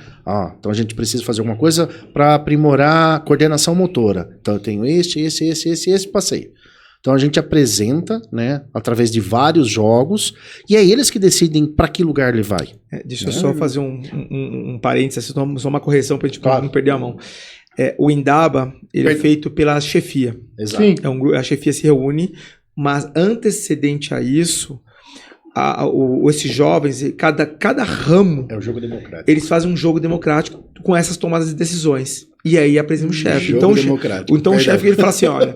C: Então a gente precisa fazer alguma coisa para aprimorar a coordenação motora. Então eu tenho esse passeio. Então a gente apresenta, né, através de vários jogos, e é eles que decidem para que lugar ele vai.
D: Deixa eu só fazer um parênteses, só uma correção para a gente não perder a mão. O Indaba, ele é feito pela chefia.
C: Exato.
A: Sim.
D: A chefia se reúne, mas antecedente a isso, esses jovens, cada ramo,
C: É um jogo democrático.
D: eles fazem um jogo democrático com essas tomadas de decisões. E aí apresenta o chefe.
C: Jogo democrático.
D: Então o chefe ele fala assim, olha, o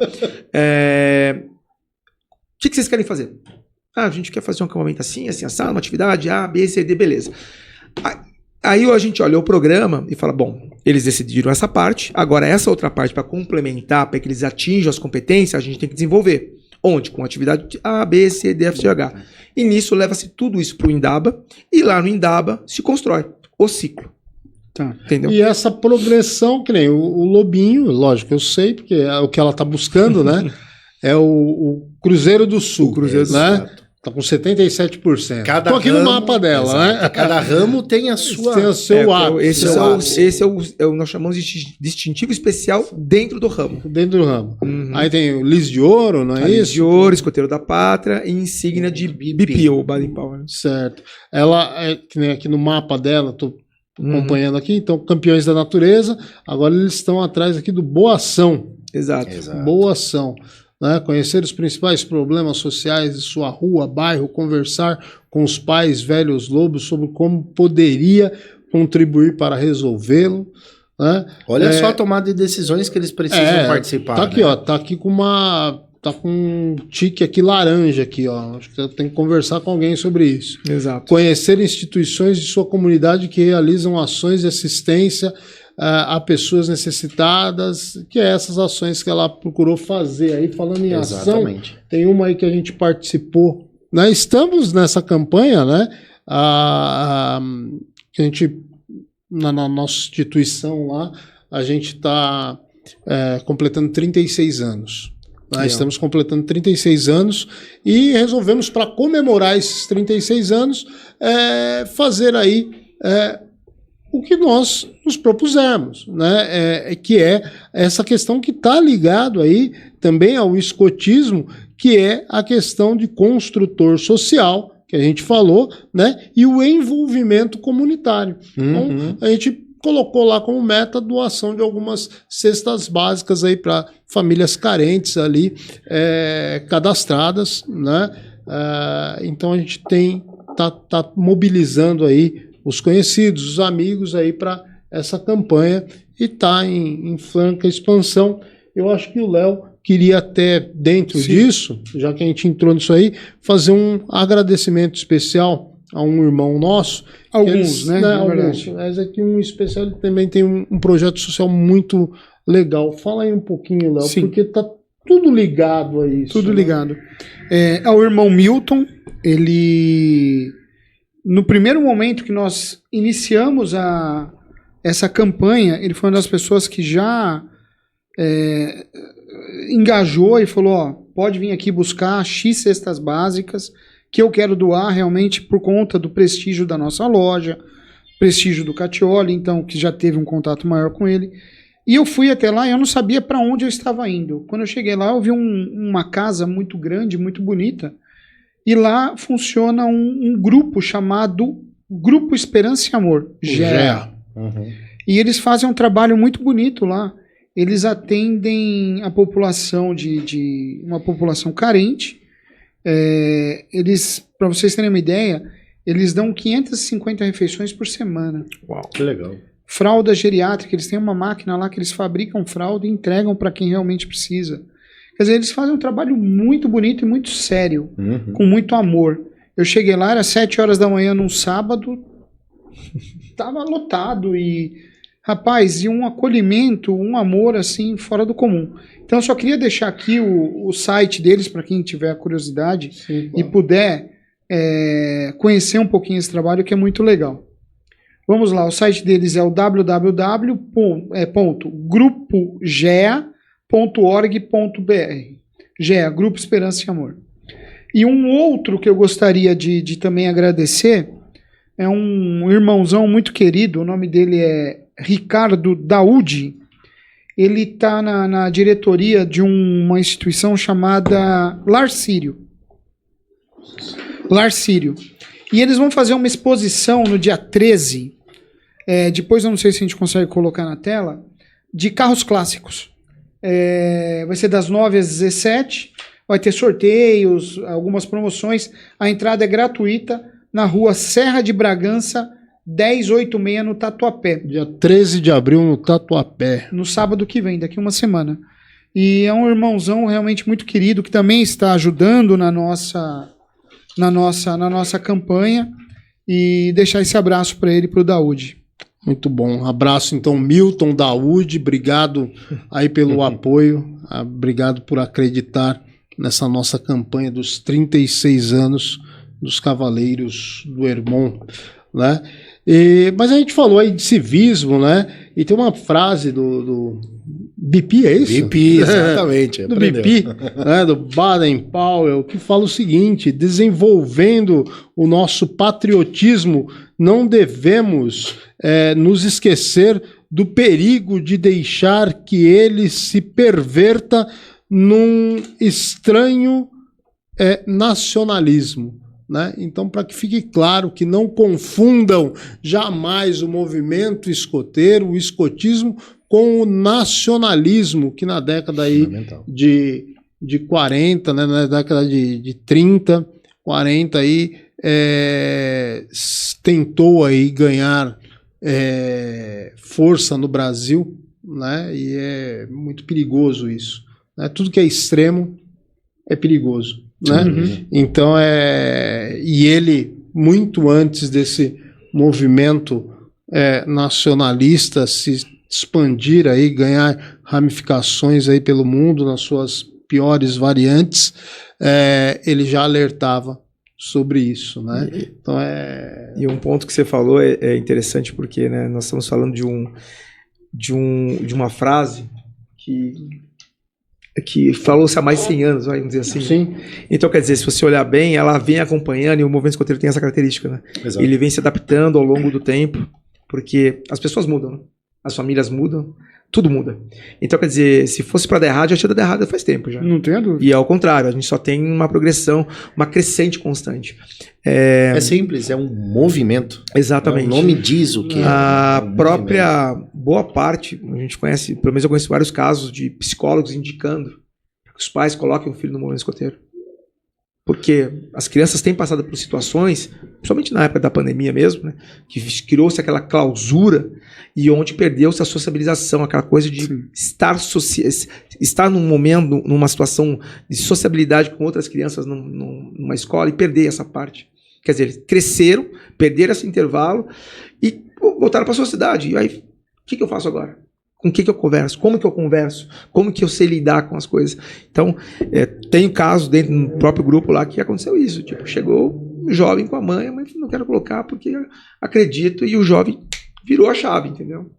D: que vocês querem fazer? A gente quer fazer um acampamento assim, assado, uma atividade A, B, C, D, beleza. Aí a gente olha o programa e fala, bom, eles decidiram essa parte, agora essa outra parte para complementar, para que eles atinjam as competências, a gente tem que desenvolver. Onde? Com atividade A, B, C, D, F, G, H. E nisso leva-se tudo isso para o Indaba, e lá no Indaba se constrói o ciclo.
B: Tá.
D: Entendeu?
A: E essa progressão, que nem o Lobinho, lógico, eu sei, porque é o que ela tá buscando, né? É o Cruzeiro do Sul.
D: O Cruzeiro do
A: né? Tá com 77%.
C: Cada
A: Tô aqui no mapa dela,
C: exato.
A: né?
C: Cada ramo tem a sua...
A: Tem o seu ápice.
D: Esse é o nós chamamos de distintivo especial dentro do ramo.
A: Dentro do ramo. Aí tem o Lis de Ouro, não é
D: Alice
A: isso?
D: de Ouro, Escoteiro da Pátria e insígnia de BP, ou Baden Powell.
A: Certo. Ela, que nem aqui no mapa dela, tô acompanhando aqui, então, Campeões da Natureza, agora eles estão atrás aqui do Boa Ação.
D: Exato.
A: Boa Ação. Né? Conhecer os principais problemas sociais de sua rua, bairro, conversar com os pais, velhos lobos, sobre como poderia contribuir para resolvê-lo. Né?
C: Olha só a tomada de decisões que eles precisam participar.
A: Tá aqui,
C: né?
A: ó, tá aqui com tá com um tique aqui laranja aqui, ó. Acho que eu tenho que conversar com alguém sobre isso.
D: Exato.
A: Conhecer instituições de sua comunidade que realizam ações de assistência a pessoas necessitadas, que é essas ações que ela procurou fazer aí, falando em
C: Exatamente.
A: ação. Tem uma aí que a gente participou, né? Estamos nessa campanha, né? Que a gente, na nossa instituição lá, a gente está completando 36 anos. Nós estamos completando 36 anos e resolvemos, para comemorar esses 36 anos, fazer aí o que nós nos propusemos, né? Que é essa questão que está ligado aí também ao escotismo, que é a questão de construtor social, que a gente falou, né? E o envolvimento comunitário. Então, a gente colocou lá como meta a doação de algumas cestas básicas aí para famílias carentes ali, cadastradas, né? Então a gente tá mobilizando aí os conhecidos, os amigos aí para essa campanha e tá em franca expansão. Eu acho que o Léo queria até, dentro disso, já que a gente entrou nisso aí, fazer um agradecimento especial a um irmão nosso.
B: Alguns, né?
A: Alguns. Mas aqui um especial, ele também tem um projeto social muito legal. Fala aí um pouquinho, Léo, porque tá tudo ligado a isso.
B: Tudo ligado. É o irmão Milton. Ele, no primeiro momento que nós iniciamos essa campanha, ele foi uma das pessoas que já engajou e falou, ó, pode vir aqui buscar X cestas básicas que eu quero doar realmente por conta do prestígio da nossa loja, prestígio do Catioli, então, que já teve um contato maior com ele. E eu fui até lá e eu não sabia para onde eu estava indo. Quando eu cheguei lá, eu vi uma casa muito grande, muito bonita, e lá funciona um grupo chamado Grupo Esperança e Amor, GEA. E eles fazem um trabalho muito bonito lá. Eles atendem a população de uma população carente. Eles, para vocês terem uma ideia, eles dão 550 refeições por semana.
C: Uau, que legal.
B: Fralda geriátrica, eles têm uma máquina lá que eles fabricam fralda e entregam para quem realmente precisa. Quer dizer, eles fazem um trabalho muito bonito e muito sério, com muito amor. Eu cheguei lá, era 7 horas da manhã num sábado, tava lotado e, rapaz, e um acolhimento, um amor assim, fora do comum. Então eu só queria deixar aqui o site deles para quem tiver curiosidade e puder conhecer um pouquinho esse trabalho, que é muito legal. Vamos lá, o site deles é o www.grupogea.org.br. GEA, Grupo Esperança e Amor. E um outro que eu gostaria de também agradecer é um irmãozão muito querido, o nome dele é Ricardo Daúde. Ele está na diretoria de uma instituição chamada Lar Sírio. Lar Sírio. E eles vão fazer uma exposição no dia 13, depois eu não sei se a gente consegue colocar na tela, de carros clássicos. Vai ser das 9 às 17, vai ter sorteios, algumas promoções. A entrada é gratuita na rua Serra de Bragança, 1086, no Tatuapé.
A: Dia 13 de abril, no Tatuapé.
B: No sábado que vem, daqui uma semana. E é um irmãozão realmente muito querido, que também está ajudando na nossa campanha, e deixar esse abraço para ele e para o Daúde.
A: Muito bom. Abraço, então, Milton, Daúde, obrigado aí pelo apoio, obrigado por acreditar nessa nossa campanha dos 36 anos dos Cavaleiros do Hermon, né? Mas a gente falou aí de civismo, né? E tem uma frase do BP, é isso?
C: BP, exatamente.
A: Do BP, né, do Baden-Powell, que fala o seguinte: desenvolvendo o nosso patriotismo, não devemos nos esquecer do perigo de deixar que ele se perverta num estranho nacionalismo. Né? Então, para que fique claro que não confundam jamais o movimento escoteiro, o escotismo, com o nacionalismo, que na década aí de 40, né, na década de 30, 40, aí, tentou aí ganhar força no Brasil, né, e é muito perigoso isso. Né? Tudo que é extremo é perigoso. Né? Então, e ele, muito antes desse movimento nacionalista se expandir aí, ganhar ramificações aí pelo mundo nas suas piores variantes, ele já alertava sobre isso, né? Então
D: E um ponto que você falou é interessante porque, né, nós estamos falando de uma frase que falou-se há mais de 100 anos, vamos dizer assim.
A: Sim.
D: Então, quer dizer, se você olhar bem, ela vem acompanhando, e o movimento escoteiro tem essa característica, né?
C: Exato.
D: Ele vem se adaptando ao longo do tempo, Porque as pessoas mudam, né? As famílias mudam, tudo muda. Então, quer dizer, se fosse para dar errado, já tinha dado errado faz tempo já.
B: Não tenho dúvida.
D: E ao contrário, a gente só tem uma progressão, uma crescente constante.
C: É simples, é um movimento.
D: Exatamente.
C: O nome diz o que
D: A
C: é um
D: própria boa parte, a gente conhece, pelo menos eu conheço vários casos de psicólogos indicando que os pais coloquem o filho no movimento escoteiro. Porque as crianças têm passado por situações, principalmente na época da pandemia mesmo, né, que criou-se aquela clausura e onde perdeu-se a sociabilização, aquela coisa de estar num momento, numa situação de sociabilidade com outras crianças numa escola e perder essa parte. Quer dizer, eles cresceram, perderam esse intervalo e voltaram para a sociedade. E aí, o que eu faço agora? Com quem que eu converso? Como que eu converso? Como que eu sei lidar com as coisas? Então, tem casos dentro do próprio grupo lá que aconteceu isso. Tipo, chegou um jovem com a mãe não quero colocar porque acredito, e o jovem virou a chave, entendeu?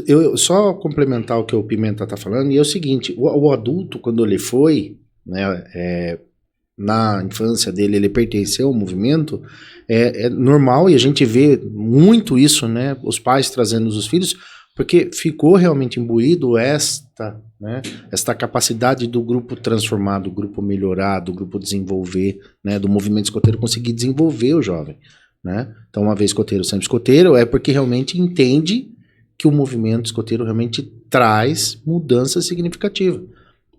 C: Eu só complementar o que o Pimenta está falando, e é o seguinte, o adulto, quando ele foi, né, na infância dele, ele pertenceu ao movimento, é normal, e a gente vê muito isso, né, os pais trazendo os filhos, porque ficou realmente imbuído esta capacidade do grupo transformar, do grupo melhorar, do grupo desenvolver, né, do movimento escoteiro conseguir desenvolver o jovem, né? Então, uma vez escoteiro, sempre escoteiro, é porque realmente entende que o movimento escoteiro realmente traz mudança significativa.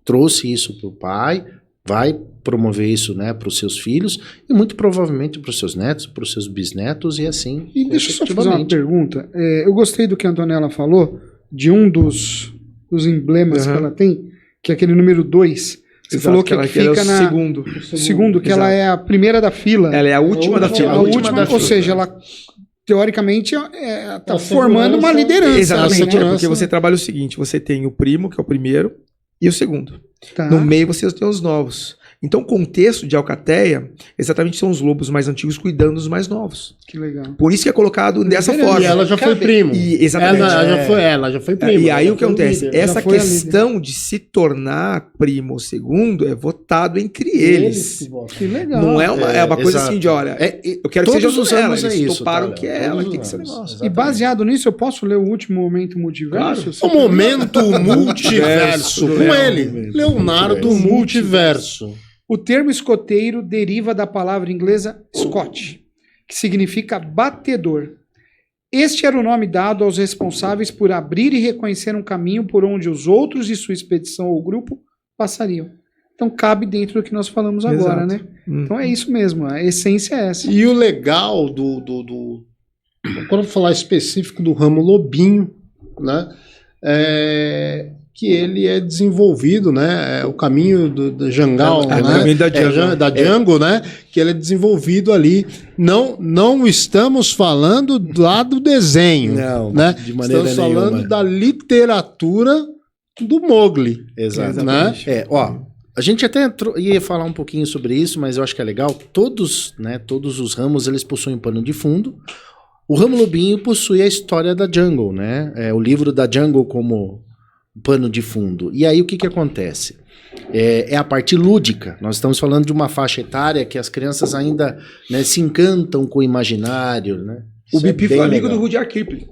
C: Trouxe isso para o pai, vai promover isso, né, para os seus filhos e muito provavelmente para os seus netos, para os seus bisnetos e assim.
B: E deixa eu só te fazer uma pergunta. Eu gostei do que a Antonella falou, de um dos emblemas que ela tem, que é aquele número 2. Você falou que fica na segundo, que ela é a primeira da fila.
D: Ela é a última da fila.
B: A última, ou seja, ela teoricamente está formando uma liderança.
D: Exatamente, porque você trabalha o seguinte, você tem o primo, que é o primeiro, e o segundo.
B: Tá.
D: No meio você tem os novos. Então o contexto de Alcateia, exatamente são os lobos mais antigos cuidando dos mais novos.
B: Que legal.
D: Por isso que é colocado dessa forma.
A: E ela já foi primo.
D: Exatamente.
A: Ela já foi primo.
D: E aí o que acontece?
A: Líder.
D: Essa questão de se tornar primo ou segundo é votado entre eles.
B: Que legal.
D: Não é uma coisa assim de, olha, eu quero que seja
C: os
D: ela.
C: anos
D: Eles
C: isso,
D: toparam
C: tá,
D: que é ela que tem que ser o negócio.
C: Exatamente.
B: E baseado nisso, eu posso ler o último momento multiverso?
A: O momento multiverso com ele, Leonardo Multiverso.
B: O termo escoteiro deriva da palavra inglesa Scot, que significa batedor. Este era o nome dado aos responsáveis por abrir e reconhecer um caminho por onde os outros de sua expedição ou grupo passariam. Então cabe dentro do que nós falamos agora, né? Então é isso mesmo, a essência é essa.
A: E o legal quando eu falar específico do ramo lobinho, né? Que ele é desenvolvido, né? O caminho do Jangal, né?
D: O caminho da Django.
A: Da Django, né? Que ele é desenvolvido ali. Não estamos falando lá do desenho.
C: Não,
A: né?
C: de maneira
A: estamos falando
C: nenhuma.
A: da literatura do Mowgli.
C: Exatamente.
A: Né?
C: A gente até ia falar um pouquinho sobre isso, mas eu acho que é legal. Todos os ramos, eles possuem pano de fundo. O ramo lobinho possui a história da Jungle, né? O livro da Jungle como pano de fundo. E aí o que acontece? É a parte lúdica. Nós estamos falando de uma faixa etária que as crianças ainda, né, se encantam com o imaginário, né?
D: O
C: Isso é
D: Bipi
C: bem
D: foi amigo
C: legal.
D: do Rudyard Kipling,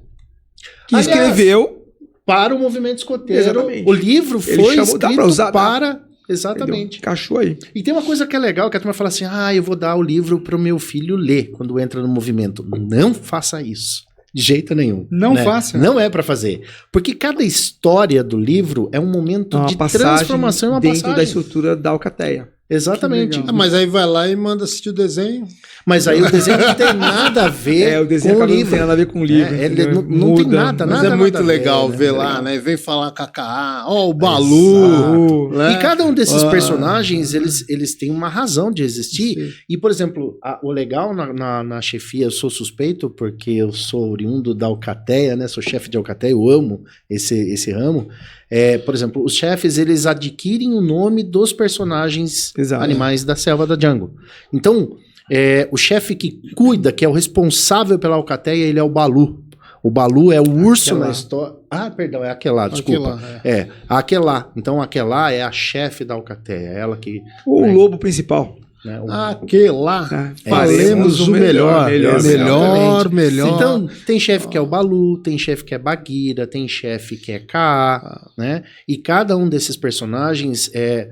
D: que
C: Aliás,
D: escreveu
C: para o movimento escoteiro.
D: Exatamente.
C: O livro
D: Ele
C: foi
D: chamou, dá pra
C: escrito
D: usar,
C: para... Exatamente.
D: Encaixou aí.
C: E tem uma coisa que é legal, que a turma fala assim, eu vou dar o livro para o meu filho ler quando entra no movimento. Não faça isso. De jeito nenhum.
B: Não
C: né?
B: faça.
C: Não é para fazer. Porque cada história do livro é um momento de transformação, uma
D: dentro
C: passagem.
D: da estrutura da Alcateia.
C: Exatamente.
A: Mas aí vai lá e manda assistir o desenho.
C: Mas aí o desenho não tem nada a ver
D: O desenho
C: com o
D: não
C: livro.
D: tem nada a ver com o livro.
C: Ele não tem nada,
A: Mas
C: nada.
A: é muito
C: nada a
A: legal
C: né?
A: ver lá, né? Vem falar Cacá, o Balu. Né?
C: E cada um desses personagens, eles têm uma razão de existir.
B: Sim.
C: E, por exemplo, o legal na chefia, eu sou suspeito, porque eu sou oriundo da Alcateia, né? Sou chefe de Alcateia, eu amo esse ramo. Por exemplo, os chefes, eles adquirem o nome dos personagens animais da selva da Django. Então, o chefe que cuida, que é o responsável pela Alcateia, ele é o Balu. O Balu é o urso na história. Perdão, é Aquelá, desculpa. A Aquelá. Então, a Aquelá é a chefe da Alcateia. Ela que...
D: O lobo principal.
C: né?
A: Aquela.
D: É,
A: Faremos o melhor. Melhor.
C: Então, tem chefe que é o Balu, tem chefe que é Bagheera, tem chefe que é Kaa, né? E cada um desses personagens é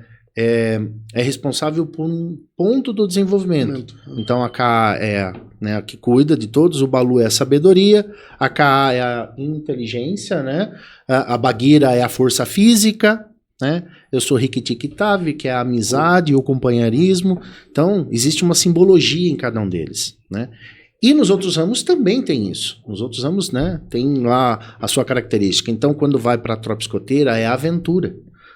C: responsável por um ponto do desenvolvimento. Então, a Kaa é, né, a que cuida de todos, o Balu é a sabedoria, a Kaa é a inteligência, né? A Bagheera é a força física, né? Eu sou Rikki-Tikki-Tavi, que é a amizade e o companheirismo. Então, existe uma simbologia em cada um deles, né? E nos outros ramos também tem isso. Nos outros ramos, né, tem lá a sua característica. Então, quando vai para a tropa escoteira, é a aventura,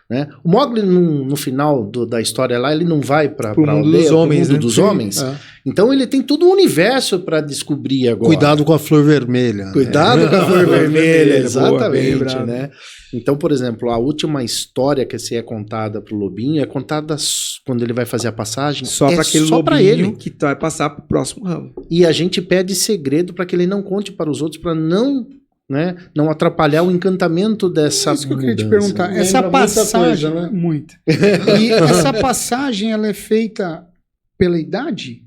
C: né? O Mowgli, no final da história lá, ele não vai para
D: Pro mundo dos homens,
C: mundo
D: né?
C: dos
D: Sim,
C: homens. Então, ele tem todo um universo para descobrir agora.
A: Cuidado com a flor vermelha. né?
C: Cuidado com a flor vermelha, exatamente,
D: boa, bem
C: né? Então, por exemplo, a última história que se é contada pro Lobinho é contada quando ele vai fazer a passagem.
D: Só para aquele
C: só pra
D: lobinho
C: ele.
D: que vai passar pro próximo ramo.
C: E a gente pede segredo para que ele não conte para os outros, para não, né, não atrapalhar o encantamento dessa
B: Isso que eu queria te
C: mudança.
B: perguntar.
A: Lembra
B: Essa
A: muita
B: passagem,
A: coisa, né?
B: muita. E essa passagem, ela é feita pela idade?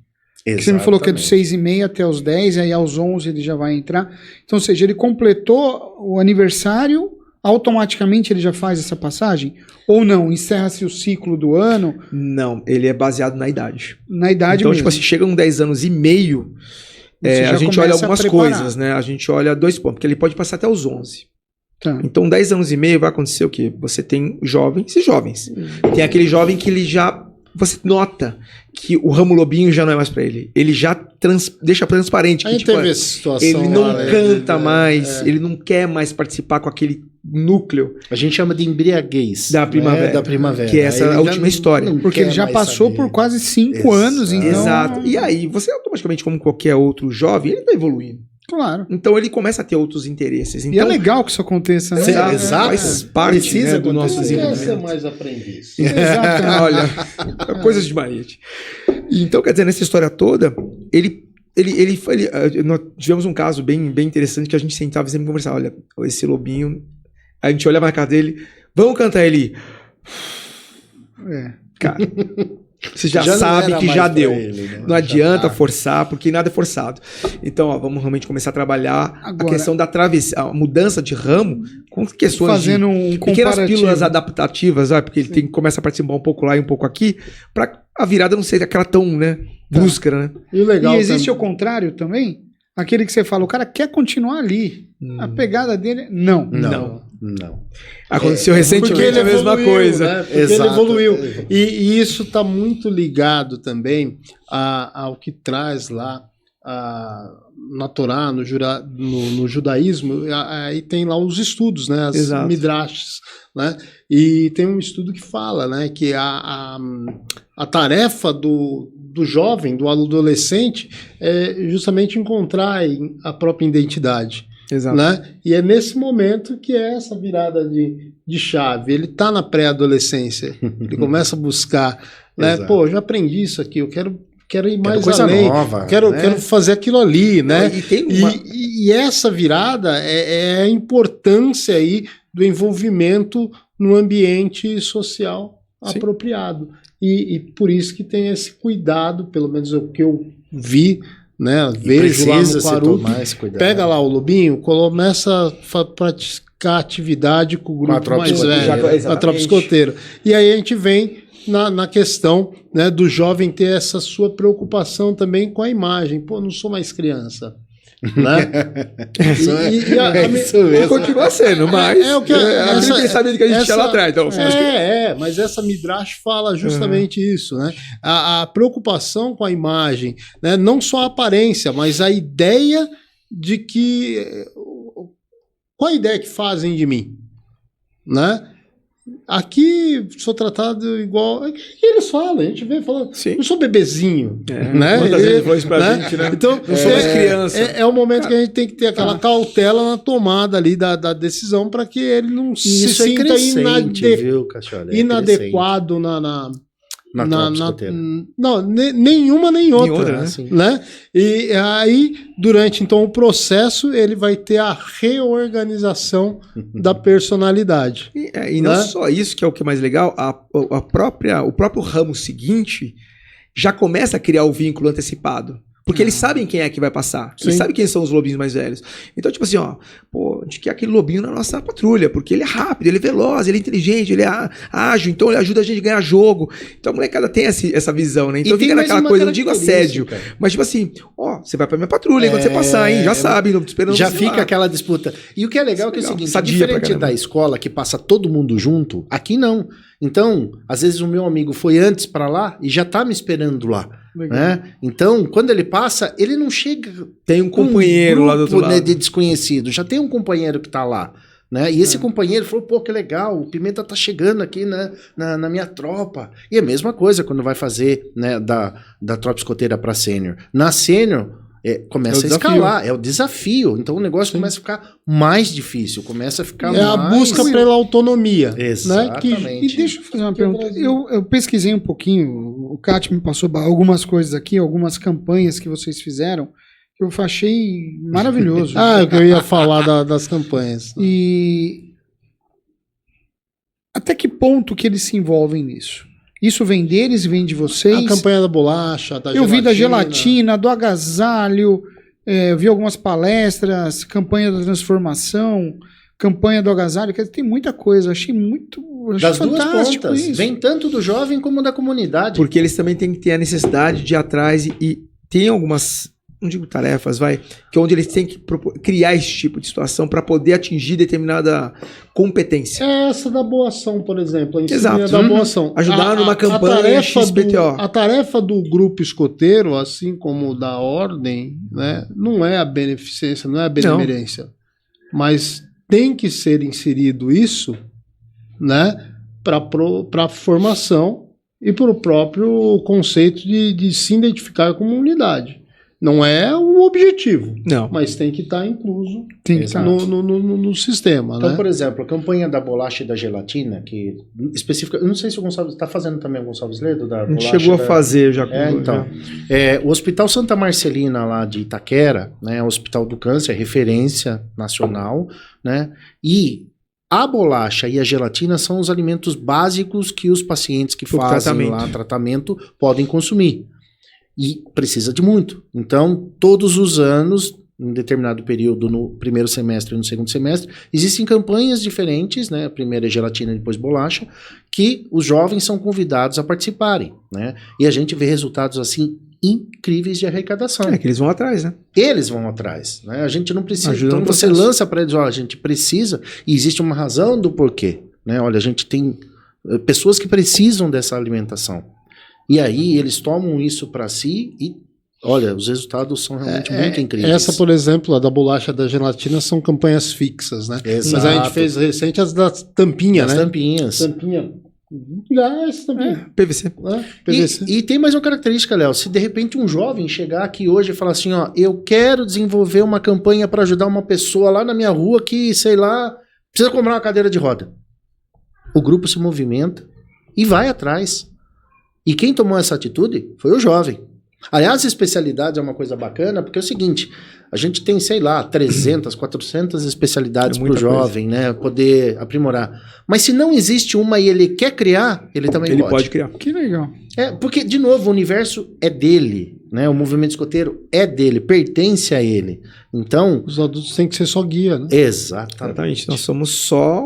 B: Que você me falou que é dos 6,5 até os 10, aí aos 11 ele já vai entrar. Então, ou seja, ele completou o aniversário, automaticamente ele já faz essa passagem? Ou não? Encerra-se o ciclo do ano
D: Não, ele é baseado na idade.
B: na idade
D: Então,
B: mesmo?
D: tipo assim, chega uns 10 anos e meio,
B: Você já
D: a gente
B: começa
D: olha
B: a
D: algumas
B: preparar.
D: coisas, né? A gente olha 2 pontos, porque ele pode passar até os 11.
B: Tá.
D: Então, 10 anos e meio vai acontecer o quê? Você tem jovens e jovens. Tem aquele jovem que ele já... Você nota que o ramo lobinho já não é mais pra ele. Ele já deixa transparente
A: A
D: que
A: gente
D: tipo,
A: teve essa situação.
D: ele não
A: lá, né?
D: canta mais, ele não quer mais participar com aquele núcleo,
C: A gente chama de embriaguez.
D: Da primavera.
C: Né? Da primavera.
D: que é essa
C: Aí ele
D: a última
C: já
D: história.
C: não
B: Porque
C: quer
B: ele já
C: mais
B: passou
C: saber.
B: por quase 5
C: Exato.
B: anos, então...
D: Exato. E aí, você automaticamente, como qualquer outro jovem, ele tá evoluindo.
B: Claro.
D: Então ele começa a ter outros interesses.
B: E é
D: Então,
B: legal que isso aconteça, né?
C: Exato.
D: faz parte,
C: Precisa
D: né, do nosso
C: acontecer.
A: Quer ser
D: desenvolvimento.
A: mais aprendiz.
B: Exato.
D: Olha, coisas de Mariette. Então, quer dizer, nessa história toda, nós tivemos um caso bem interessante que a gente sentava e sempre conversava. Olha, esse lobinho, a gente olhava na cara dele, vamos cantar ele.
B: É.
D: Cara, você já
C: não
D: sabe
C: era
D: que
C: mais
D: já
C: pra
D: deu.
C: ele, né?
D: Não adianta
C: tá.
D: forçar, porque nada é forçado. Então, ó, vamos realmente começar a trabalhar
B: Agora-
D: a questão da travessia, a mudança de ramo com questões
B: Fazendo
D: de
B: um
D: pequenas
B: comparativo.
D: pílulas adaptativas, porque ele começa a participar um pouco lá e um pouco aqui, para a virada não ser aquela tão, né, brusca, né?
A: E o legal
B: E existe
A: também-
B: o contrário também? Aquele que você fala, o cara quer continuar ali. A pegada dele, não.
C: Não.
D: Aconteceu
A: Porque
D: recentemente
A: ele
D: a mesma
A: evoluiu,
D: coisa.
A: né? Porque
C: Exato.
A: ele evoluiu. E isso está muito ligado também ao que traz lá na Torá, no judaísmo, aí tem lá os estudos, né? As
D: Exato.
A: midrashs, né? E tem um estudo que fala, né? Que a tarefa do jovem, do adolescente, é justamente encontrar a própria identidade.
D: Exato.
A: Né? E é nesse momento que é essa virada de chave. Ele está na pré-adolescência, ele começa a buscar, né?
C: Exato.
A: Pô, eu já aprendi isso aqui, eu quero ir mais
C: coisa
A: além,
C: nova,
A: quero
C: né?
A: fazer aquilo ali, né?
D: E tem uma...
A: E essa virada é a importância aí do envolvimento no ambiente social
D: Sim.
A: apropriado. E por isso que tem esse cuidado, pelo menos é o que eu vi, né? Vejo lá no
C: Precisa se
A: Quarup.
C: tomar esse cuidado.
A: Pega lá o lobinho, começa a praticar atividade com o
C: Com a
A: grupo
C: tropa
A: mais
C: escoteira.
A: velho,
D: Exatamente.
A: a tropa escoteira. E aí a gente vem na questão, né, do jovem ter essa sua preocupação também com a imagem. Pô, não sou mais criança. Né?
C: Isso mesmo.
D: Continua sendo, mas
A: É o que-
D: aquele
A: essa-
D: pensamento que a gente tinha lá
A: essa-
D: atrás. Então,
A: Mas essa Midrash fala justamente isso, né? A preocupação com a imagem, né? Não só a aparência, mas a ideia de que... Qual a ideia que fazem de mim? Né? Aqui sou tratado igual... É que eles falam, a gente vê falando...
D: Sim.
A: Eu sou bebezinho, né?
D: Quantas vezes
A: Ele-
D: ele falou isso pra
A: né?
D: gente, né?
A: Então,
D: Não sou mais criança.
A: É o momento que a gente tem que ter aquela cautela na tomada ali da decisão para que ele não
C: E
A: se
C: isso é
A: sinta
C: crescente, viu, Cachola? É
A: inadequado
C: Na tropa escoteira.
A: não, nenhuma nem outra,
D: outra,
C: né?
A: sim. Né? E aí, durante então o processo, ele vai ter a reorganização da personalidade.
D: E não
A: Né?
D: só isso, que é o que é mais legal, o próprio ramo seguinte, já começa a criar o vínculo antecipado. Porque eles sabem quem é que vai passar. Eles
A: Sim.
D: sabem quem são os lobinhos mais velhos. Então, tipo assim, ó, pô, a gente quer aquele lobinho na nossa patrulha, porque ele é rápido, ele é veloz, ele é inteligente, ele é ágil, então ele ajuda a gente a ganhar jogo. Então a molecada tem essa visão, né? Então
C: E tem
D: fica
C: mais
D: naquela
C: uma
D: coisa, eu não digo assédio,
C: característica.
D: mas tipo assim, ó, você vai pra minha patrulha quando você passar, hein? Já sabe, não tô esperando
C: Já
D: você
C: fica
D: lá.
C: aquela disputa. E o que é legal é que é o
D: Legal.
C: seguinte,
D: Sadia pra
C: diferente
D: caramba.
C: da escola que passa todo mundo junto, aqui não. Então, às vezes o meu amigo foi antes pra lá e já tá me esperando lá,
B: Legal.
C: né? Então, quando ele passa, ele não chega
D: Tem um
C: com
D: companheiro lá do outro
C: grupo, né,
D: lado.
C: de desconhecido, já tem um companheiro que tá lá. Né? E esse companheiro falou, pô, que legal, o Pimenta tá chegando aqui, né, na minha tropa. E a mesma coisa quando vai fazer, né, da tropa escoteira para sênior. Na sênior, começa a
D: desafio.
C: escalar, é o desafio. Então o negócio começa a ficar mais difícil, começa a ficar
A: É a
C: mais...
A: busca pela autonomia. Né?
C: Exatamente.
B: E deixa eu fazer uma pergunta. Eu pesquisei um pouquinho, o Kat me passou algumas coisas aqui, algumas campanhas que vocês fizeram, que eu achei maravilhoso.
A: Eu ia falar das campanhas.
B: E até que ponto que eles se envolvem nisso? Isso vem deles, vem de vocês?
A: A campanha da bolacha, da
B: Eu vi da gelatina, do agasalho, eu vi algumas palestras, campanha da transformação, campanha do agasalho, quer dizer, tem muita coisa, achei
C: Das duas
B: fantástico
C: pontas,
B: isso.
C: vem tanto do jovem como da comunidade.
D: Porque eles também têm que ter a necessidade de ir atrás e tem algumas, não digo tarefas, que é onde eles têm que criar esse tipo de situação para poder atingir determinada competência.
A: É essa da boa ação, por exemplo. A
D: Exato.
A: insignia da boa ação.
D: Ajudar numa campanha XPTO.
A: A tarefa do grupo escoteiro, assim como da ordem, né, não é a beneficência, não é a benemerência. Mas tem que ser inserido isso, né, para a formação e para o próprio conceito de se identificar como unidade. Não é o objetivo,
D: Não.
A: mas tem que estar incluso
B: Tem que estar.
A: no sistema.
C: Então,
A: né?
C: por exemplo, a campanha da bolacha e da gelatina, que específica, eu não sei se o Gonçalves está fazendo também o Gonçalves Ledo da
D: A gente
C: bolacha.
D: chegou a fazer já.
C: Então, o Hospital Santa Marcelina lá de Itaquera, né, o Hospital do Câncer, referência nacional, né, e a bolacha e a gelatina são os alimentos básicos que os pacientes que fazem lá tratamento podem consumir. E precisa de muito. Então, todos os anos, em determinado período, no primeiro semestre e no segundo semestre, existem campanhas diferentes, né? A primeira é gelatina e depois bolacha, que os jovens são convidados a participarem, né? E a gente vê resultados, assim, incríveis de arrecadação.
D: É que eles vão atrás, né?
C: Eles vão atrás, né? A gente não precisa.
D: Ajuda
C: Então
D: no
C: você
D: processo.
C: lança para eles, ó, a gente precisa, e existe uma razão do porquê, né? Olha, a gente tem pessoas que precisam dessa alimentação. E aí eles tomam isso para si e, olha, os resultados são realmente muito incríveis.
A: Essa, por exemplo, a da bolacha da gelatina são campanhas fixas, né?
C: Exato.
A: Mas a gente fez recente as da tampinha,
C: As
A: né?
C: tampinhas.
A: Tampinha. Essa tampinha.
D: PVC.
A: Né? PVC.
C: E tem mais uma característica, Léo. Se de repente um jovem chegar aqui hoje e falar assim, ó, eu quero desenvolver uma campanha para ajudar uma pessoa lá na minha rua que, sei lá, precisa comprar uma cadeira de roda. O grupo se movimenta e vai atrás. E quem tomou essa atitude foi o jovem. Aliás, especialidades é uma coisa bacana, porque é o seguinte, a gente tem, sei lá, 300, 400 especialidades para o jovem, né, poder aprimorar. Mas se não existe uma e ele quer criar, ele também
D: Ele
C: pode.
D: pode criar.
B: Que legal.
C: Porque, de novo, o universo é dele, né, o movimento escoteiro é dele, pertence a ele. Então,
A: Os adultos têm que ser só guia, né?
C: exatamente.
D: Exatamente. Nós somos só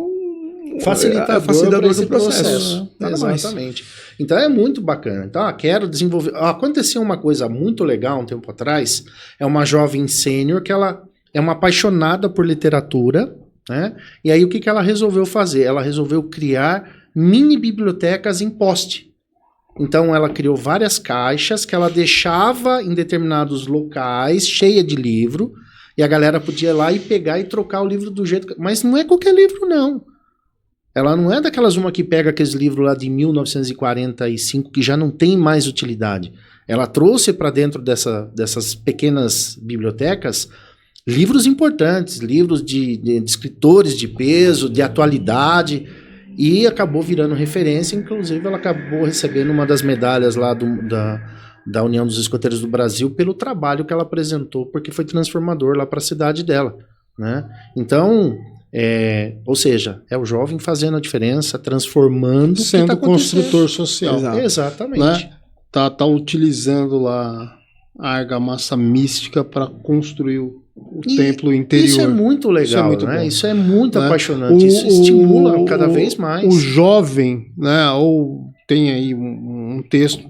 C: Facilitador
D: do
C: esse
D: processo. Nada mais.
C: Exatamente. Então é muito bacana. Então, quero desenvolver. Aconteceu uma coisa muito legal um tempo atrás. É uma jovem sênior que ela é uma apaixonada por literatura, né? E aí o que ela resolveu fazer? Ela resolveu criar mini bibliotecas em poste. Então ela criou várias caixas que ela deixava em determinados locais, cheia de livro, e a galera podia ir lá e pegar e trocar o livro do jeito que... Mas não é qualquer livro, não. Ela não é daquelas uma que pega aqueles livros lá de 1945 que já não tem mais utilidade. Ela trouxe para dentro dessas pequenas bibliotecas livros importantes, livros de escritores de peso, de atualidade, e acabou virando referência. Inclusive, ela acabou recebendo uma das medalhas lá da União dos Escoteiros do Brasil pelo trabalho que ela apresentou, porque foi transformador lá para a cidade dela, né? Então... ou seja, é o jovem fazendo a diferença, transformando,
A: Sendo
C: o que tá acontecendo.
A: construtor social.
D: Exato.
C: Exatamente.
A: Né? tá utilizando lá a argamassa mística para construir o templo interior.
C: Isso é muito legal,
A: Isso é muito
C: né?
A: bom.
C: Isso é muito
A: Né?
C: apaixonante. Isso estimula cada vez mais.
A: O jovem, né? Ou tem aí um texto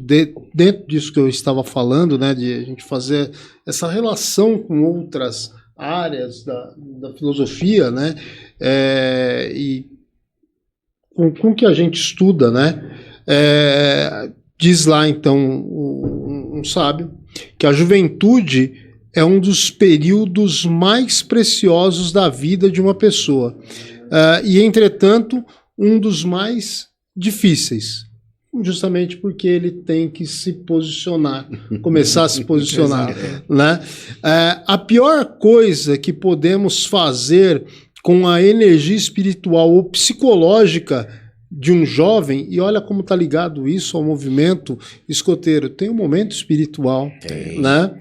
A: dentro disso que eu estava falando, né? De a gente fazer essa relação com outras áreas da filosofia, né? E com o que a gente estuda, né? Diz lá, então, um sábio, que a juventude é um dos períodos mais preciosos da vida de uma pessoa. E, entretanto, um dos mais difíceis. Justamente porque ele tem que se posicionar, começar a se posicionar. Né? A pior coisa que podemos fazer com a energia espiritual ou psicológica de um jovem, e olha como está ligado isso ao movimento escoteiro, tem um momento espiritual, né?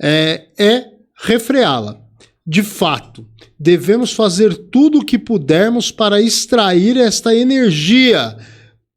A: É refreá-la. De fato, devemos fazer tudo o que pudermos para extrair esta energia,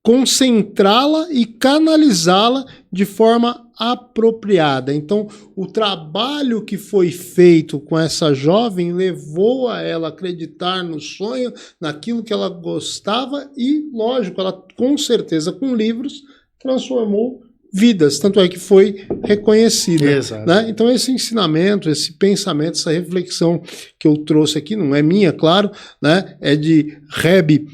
A: concentrá-la e canalizá-la de forma apropriada. Então, o trabalho que foi feito com essa jovem levou a ela a acreditar no sonho, naquilo que ela gostava e, lógico, ela com certeza com livros transformou vidas, tanto é que foi reconhecida. Né? Então esse ensinamento, esse pensamento, essa reflexão que eu trouxe aqui, não é minha, claro, né? É de Rebbe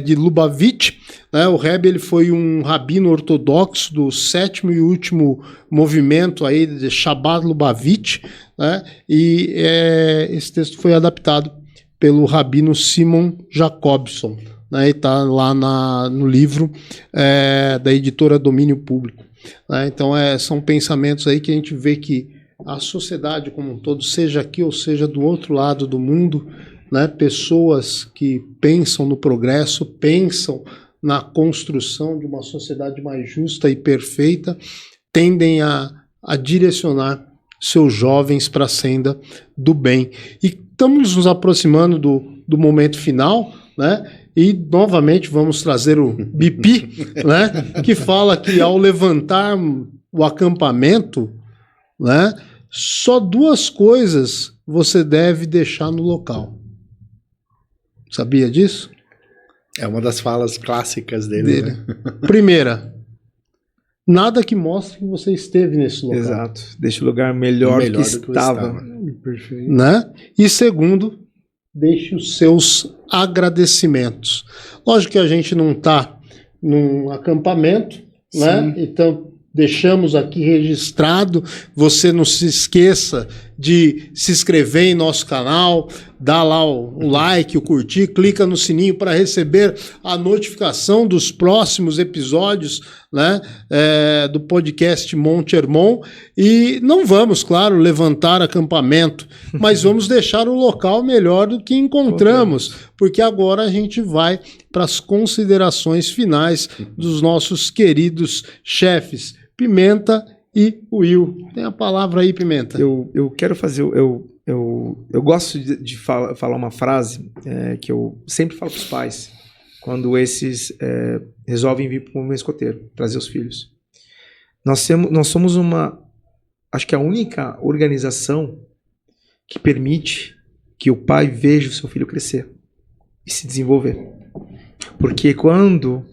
A: de Lubavitch. Né? O Rebbe ele foi um rabino ortodoxo do 7º e último movimento aí de Chabad Lubavitch, né? E esse texto foi adaptado pelo rabino Simon Jacobson. Né, e está lá no livro da editora Domínio Público. Né, então são pensamentos aí que a gente vê que a sociedade como um todo, seja aqui ou seja do outro lado do mundo, né, pessoas que pensam no progresso, pensam na construção de uma sociedade mais justa e perfeita, tendem a direcionar seus jovens para a senda do bem. E estamos nos aproximando do momento final, né? E novamente vamos trazer o Bipi, né, que fala que ao levantar o acampamento, né, só 2 coisas você deve deixar no local. Sabia disso?
C: É uma das falas clássicas dele. Né?
A: Primeira, nada que mostre que você esteve nesse local.
D: Exato. Deixa o lugar melhor do que estava.
A: Perfeito. Né? E segundo, deixe os seus agradecimentos. Lógico que a gente não está num acampamento, né? Então deixamos aqui registrado. Você não se esqueça de se inscrever em nosso canal, dá lá o like, o curtir, clica no sininho para receber a notificação dos próximos episódios, né, do podcast Monte Hermon. E não vamos, claro, levantar acampamento, mas vamos deixar o local melhor do que encontramos, porque agora a gente vai para as considerações finais dos nossos queridos chefes, Pimenta e Will. Tem a palavra aí, Pimenta.
D: Eu quero fazer... Eu gosto de falar uma frase que eu sempre falo para os pais, quando esses resolvem vir para o movimento escoteiro, trazer os filhos. Nós somos acho que a única organização que permite que o pai veja o seu filho crescer e se desenvolver. Porque quando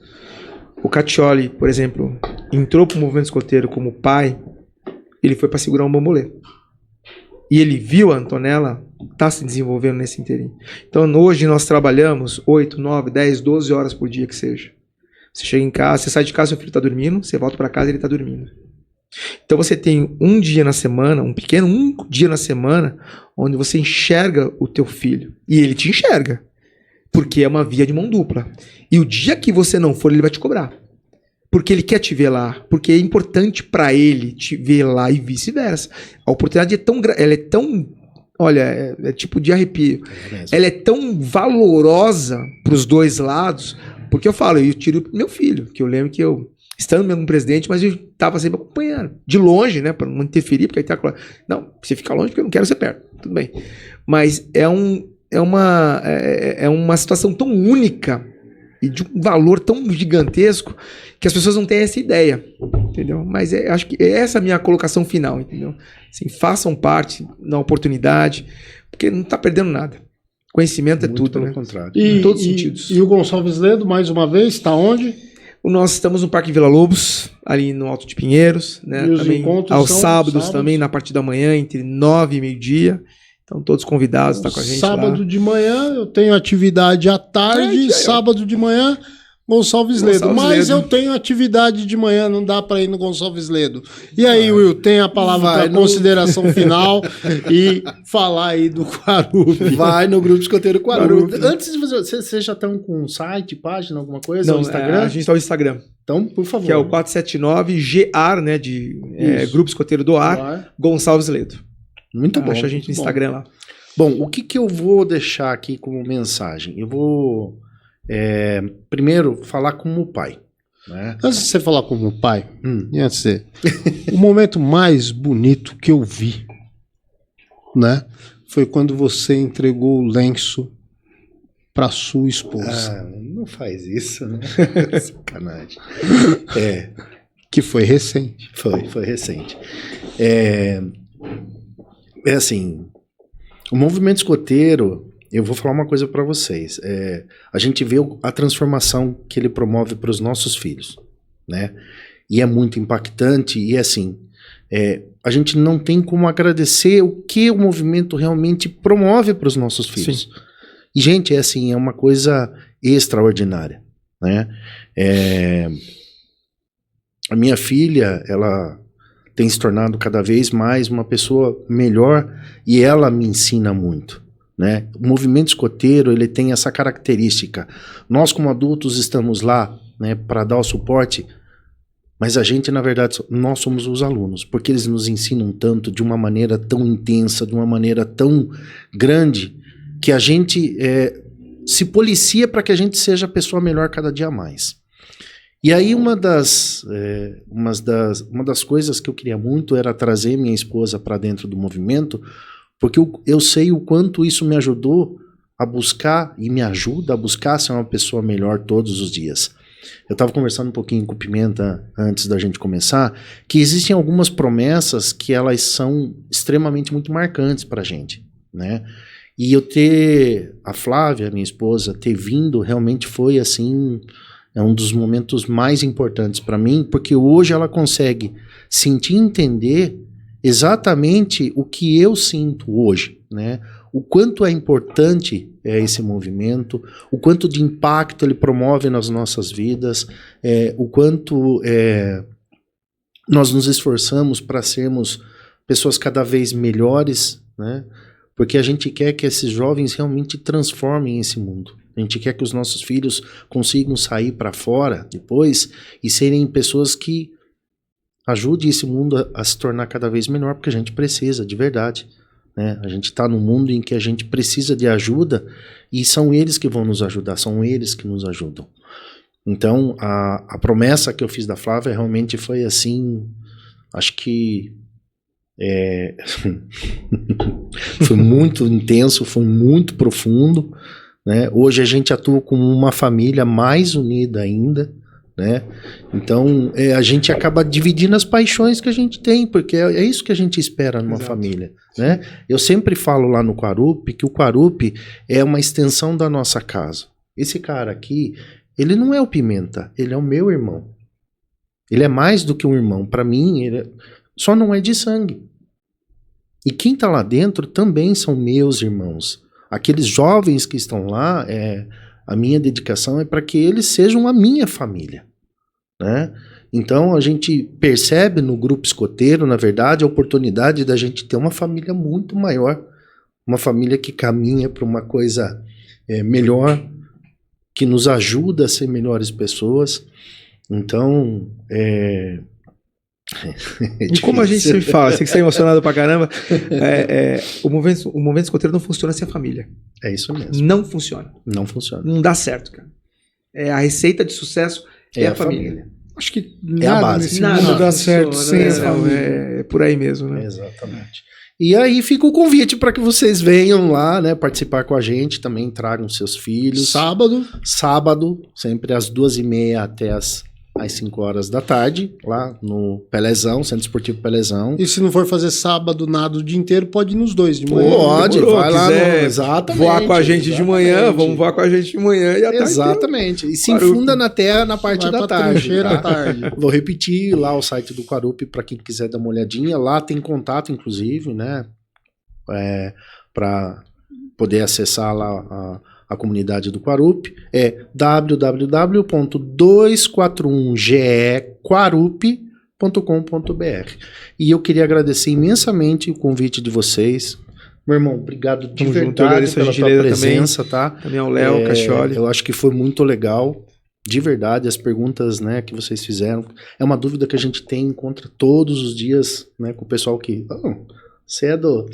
D: o Caccioli, por exemplo, entrou para o movimento escoteiro como pai, ele foi para segurar um bambolê. E ele viu a Antonella tá se desenvolvendo nesse inteirinho. Então hoje nós trabalhamos 8, 9, 10, 12 horas por dia que seja. Você chega em casa, você sai de casa, seu filho está dormindo, você volta para casa e ele está dormindo. Então você tem um dia na semana, um dia na semana, onde você enxerga o teu filho. E ele te enxerga. Porque é uma via de mão dupla. E o dia que você não for, ele vai te cobrar. Porque ele quer te ver lá. Porque é importante para ele te ver lá e vice-versa. A oportunidade ela é tão... Olha, é tipo de arrepio. Ela é tão valorosa para os dois lados. Porque eu falo, eu tiro meu filho. Que eu lembro que eu... Estando mesmo presidente, mas eu estava sempre acompanhando. De longe, né? Para não interferir. Porque aí tá... Não, você fica longe porque eu não quero ser perto. Tudo bem. Mas é uma situação tão única e de um valor tão gigantesco que as pessoas não têm essa ideia, entendeu? Mas acho que essa é a minha colocação final, entendeu? Assim, façam parte da oportunidade, porque não está perdendo nada. Conhecimento
C: Muito
D: é tudo,
C: pelo
D: né?
C: contrário.
D: Em todos os sentidos.
A: E o Gonçalves Ledo, mais uma vez, está onde?
D: Nós estamos no Parque Vila Lobos, ali no Alto de Pinheiros, né?
A: E os
D: Também
A: encontros
D: aos
A: são
D: sábados também, na parte da manhã, entre 9 e meio-dia. Então, todos convidados a estar com a gente
A: Sábado
D: lá.
A: de manhã, eu tenho atividade à tarde, sábado de manhã, Gonçalves Ledo. Mas eu tenho atividade de manhã, não dá para ir no Gonçalves Ledo. E aí, Will, tem a palavra para consideração final e falar aí do Quarupi.
C: Vai no Grupo Escoteiro Quarupi. Antes de fazer, vocês já estão com um site, página, alguma coisa?
D: Não,
C: Instagram?
D: a gente está no Instagram,
C: Então, por favor.
D: que é o 479GAR, né, de Grupo Escoteiro do Ar, Gonçalves Ledo.
C: Muito bom.
D: Acha a gente no Instagram lá.
C: Bom, o que eu vou deixar aqui como mensagem? Eu vou, primeiro, falar como pai. Né?
A: Antes de você falar como pai, o momento mais bonito que eu vi, né, foi quando você entregou o lenço para sua esposa.
C: Não faz isso, né? Sacanagem.
A: Que foi recente.
C: Foi recente. Assim, o movimento escoteiro, eu vou falar uma coisa para vocês. A gente vê a transformação que ele promove para os nossos filhos, né? E é muito impactante e assim, a gente não tem como agradecer o que o movimento realmente promove para os nossos filhos. Sim. E, gente, é uma coisa extraordinária, né? A minha filha, ela tem se tornado cada vez mais uma pessoa melhor e ela me ensina muito, né? O movimento escoteiro, ele tem essa característica. Nós, como adultos, estamos lá, né, para dar o suporte, mas a gente, na verdade, nós somos os alunos, porque eles nos ensinam tanto, de uma maneira tão intensa, de uma maneira tão grande, que a gente se policia para que a gente seja a pessoa melhor cada dia mais. E aí uma das coisas que eu queria muito era trazer minha esposa para dentro do movimento, porque eu sei o quanto isso me ajudou a buscar e me ajuda a buscar ser uma pessoa melhor todos os dias. Eu estava conversando um pouquinho com o Pimenta antes da gente começar, que existem algumas promessas que elas são extremamente muito marcantes para a gente, né? E eu ter a Flávia, minha esposa, ter vindo realmente foi assim... É um dos momentos mais importantes para mim, porque hoje ela consegue sentir e entender exatamente o que eu sinto hoje, né? O quanto é importante esse movimento, o quanto de impacto ele promove nas nossas vidas, o quanto nós nos esforçamos para sermos pessoas cada vez melhores, né? Porque a gente quer que esses jovens realmente transformem esse mundo. A gente quer que os nossos filhos consigam sair para fora depois e serem pessoas que ajudem esse mundo a se tornar cada vez melhor, porque a gente precisa, de verdade, né? A gente está num mundo em que a gente precisa de ajuda e são eles que vão nos ajudar, são eles que nos ajudam. Então, a promessa que eu fiz da Flávia realmente foi assim, acho que foi muito intenso, foi muito profundo, né? Hoje a gente atua como uma família mais unida ainda, né? Então a gente acaba dividindo as paixões que a gente tem, porque é isso que a gente espera numa família, né? Eu sempre falo lá no Quarupi que o Quarupi é uma extensão da nossa casa. Esse cara aqui, ele não é o Pimenta, ele é o meu irmão. Ele é mais do que um irmão. Para mim, ele só não é de sangue. E quem está lá dentro também são meus irmãos. Aqueles jovens que estão lá, a minha dedicação é para que eles sejam a minha família, né? Então a gente percebe no grupo escoteiro, na verdade, a oportunidade da gente ter uma família muito maior, uma família que caminha para uma coisa melhor, que nos ajuda a ser melhores pessoas. Então,
D: e como a gente sempre fala, você que está emocionado pra caramba, o movimento escoteiro não funciona sem a família.
C: É isso mesmo.
D: Não funciona.
C: Não funciona.
D: Não dá certo, cara. A receita de sucesso é a família.
B: Acho que
C: É a
B: nada
C: base.
B: nesse
D: Nada
B: mundo dá certo
D: funciona,
B: sem a família.
D: é por aí mesmo, né?
C: Exatamente. E aí fica o convite para que vocês venham lá, né, participar com a gente, também tragam seus filhos. Sábado, sempre às 2h30 até às 5 horas da tarde, lá no Pelezão, Centro Esportivo Pelezão.
A: E se não for fazer sábado nada o dia inteiro, pode ir nos dois, de manhã.
C: Pode,
D: Demorou,
C: vai lá
D: quiser
C: no... Exatamente.
D: Voar com a gente de manhã, vamos voar com a gente de manhã e à tarde.
C: Exatamente. E se
D: Quarupi.
C: infunda na terra na parte
A: Vai
C: da
A: pra
C: tarde.
A: trincheira
C: tá?
A: à tarde.
C: Vou repetir lá o site do Quarupi para quem quiser dar uma olhadinha. Lá tem contato, inclusive, né? Para poder acessar lá a comunidade do Quarupi. É www.241gequarupi.com.br. E eu queria agradecer imensamente o convite de vocês. Meu irmão, obrigado de
D: Tamo junto,
C: verdade
D: agradeço a
C: pela tua
D: gentileza
C: presença, tá?
D: Também ao Léo, Caccioli.
C: Eu acho que foi muito legal, de verdade, as perguntas, né, que vocês fizeram. É uma dúvida que a gente encontra todos os dias, né, com o pessoal que... Você é do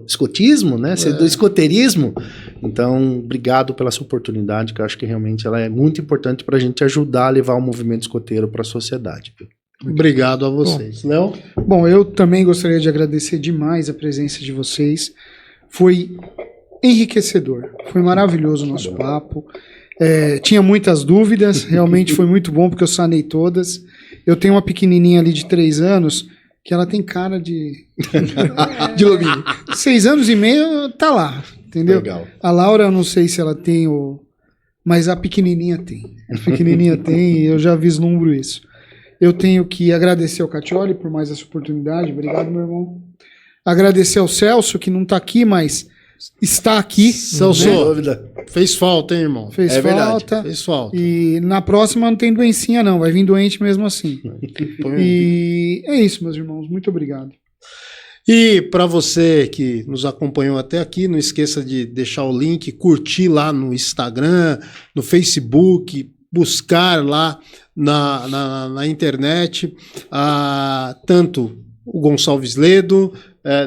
C: escotismo, né? Você é do escoteirismo. Então, obrigado pela sua oportunidade, que eu acho que realmente ela é muito importante para a gente ajudar a levar o movimento escoteiro para a sociedade.
A: Obrigado a vocês. Léo?
B: Bom, eu também gostaria de agradecer demais a presença de vocês. Foi enriquecedor. Foi maravilhoso o nosso papo. Tinha muitas dúvidas, realmente foi muito bom, porque eu sanei todas. Eu tenho uma pequenininha ali de 3 anos, que ela tem cara de lobinho. 6 anos e meio, tá lá, entendeu?
C: Legal.
B: A Laura, eu não sei se ela tem mas a pequenininha tem. A pequenininha tem e eu já vislumbro isso. Eu tenho que agradecer ao Caccioli por mais essa oportunidade. Obrigado, meu irmão. Agradecer ao Celso, que não tá aqui, mas está aqui.
A: Celso,
B: né?
A: fez falta, hein, irmão?
B: Fez
C: É verdade.
B: falta.
A: Fez falta.
B: E na próxima não tem doencinha, não. Vai vir doente mesmo assim. E é isso, meus irmãos. Muito obrigado.
A: E para você que nos acompanhou até aqui, não esqueça de deixar o link, curtir lá no Instagram, no Facebook, buscar lá na internet, tanto o Gonçalves Ledo,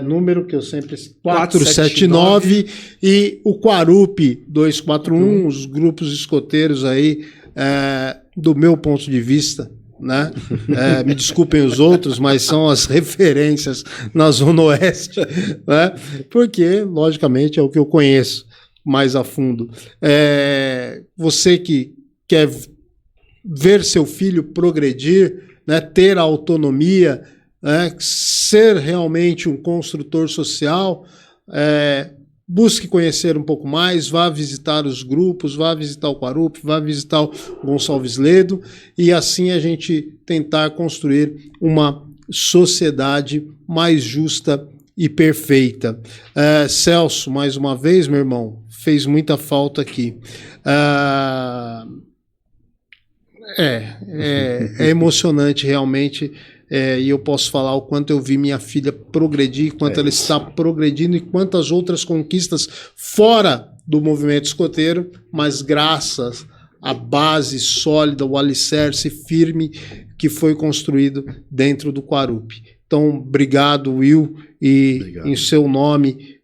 A: número que eu sempre... 479 e o Quarupi 241, os grupos escoteiros aí, do meu ponto de vista, né? Me desculpem os outros, mas são as referências na Zona Oeste, né? Porque, logicamente, é o que eu conheço mais a fundo. Você que quer ver seu filho progredir, né? Ter autonomia, ser realmente um construtor social, busque conhecer um pouco mais, vá visitar os grupos, vá visitar o Quarupi, vá visitar o Gonçalves Ledo, e assim a gente tentar construir uma sociedade mais justa e perfeita. Celso, mais uma vez, meu irmão, fez muita falta aqui. É emocionante realmente, e eu posso falar o quanto eu vi minha filha progredir, quanto ela está progredindo e quantas outras conquistas fora do movimento escoteiro, mas graças à base sólida, o alicerce firme que foi construído dentro do Quarupi. Então, obrigado, Will, e obrigado. Em seu nome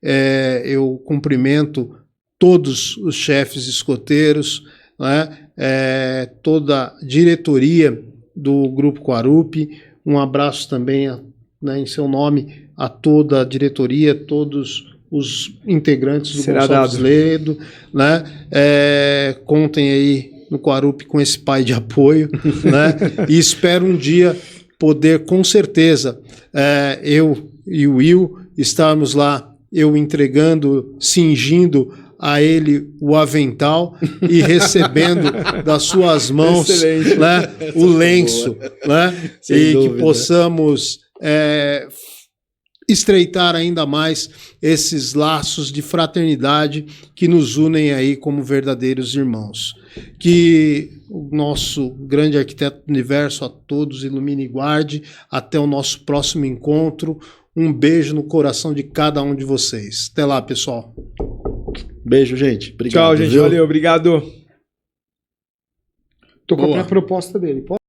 A: eu cumprimento todos os chefes escoteiros, né? Toda a diretoria do Grupo Quarupi. Um abraço também, né, em seu nome, a toda a diretoria, todos os integrantes do Gonçalves Ledo, né? Contem aí no Quarupi com esse pai de apoio, né? E espero um dia poder, com certeza, eu e o Will estarmos lá, eu entregando, cingindo a ele o avental e recebendo das suas mãos, né, o lenço, né, e dúvida, que possamos estreitar ainda mais esses laços de fraternidade que nos unem aí como verdadeiros irmãos. Que o nosso grande arquiteto do universo a todos ilumine e guarde. Até o nosso próximo encontro. Um beijo no coração de cada um de vocês. Até lá, pessoal.
C: Beijo, gente. Obrigado.
D: Tchau, gente. Viu? Valeu, obrigado.
B: Tô com a proposta dele.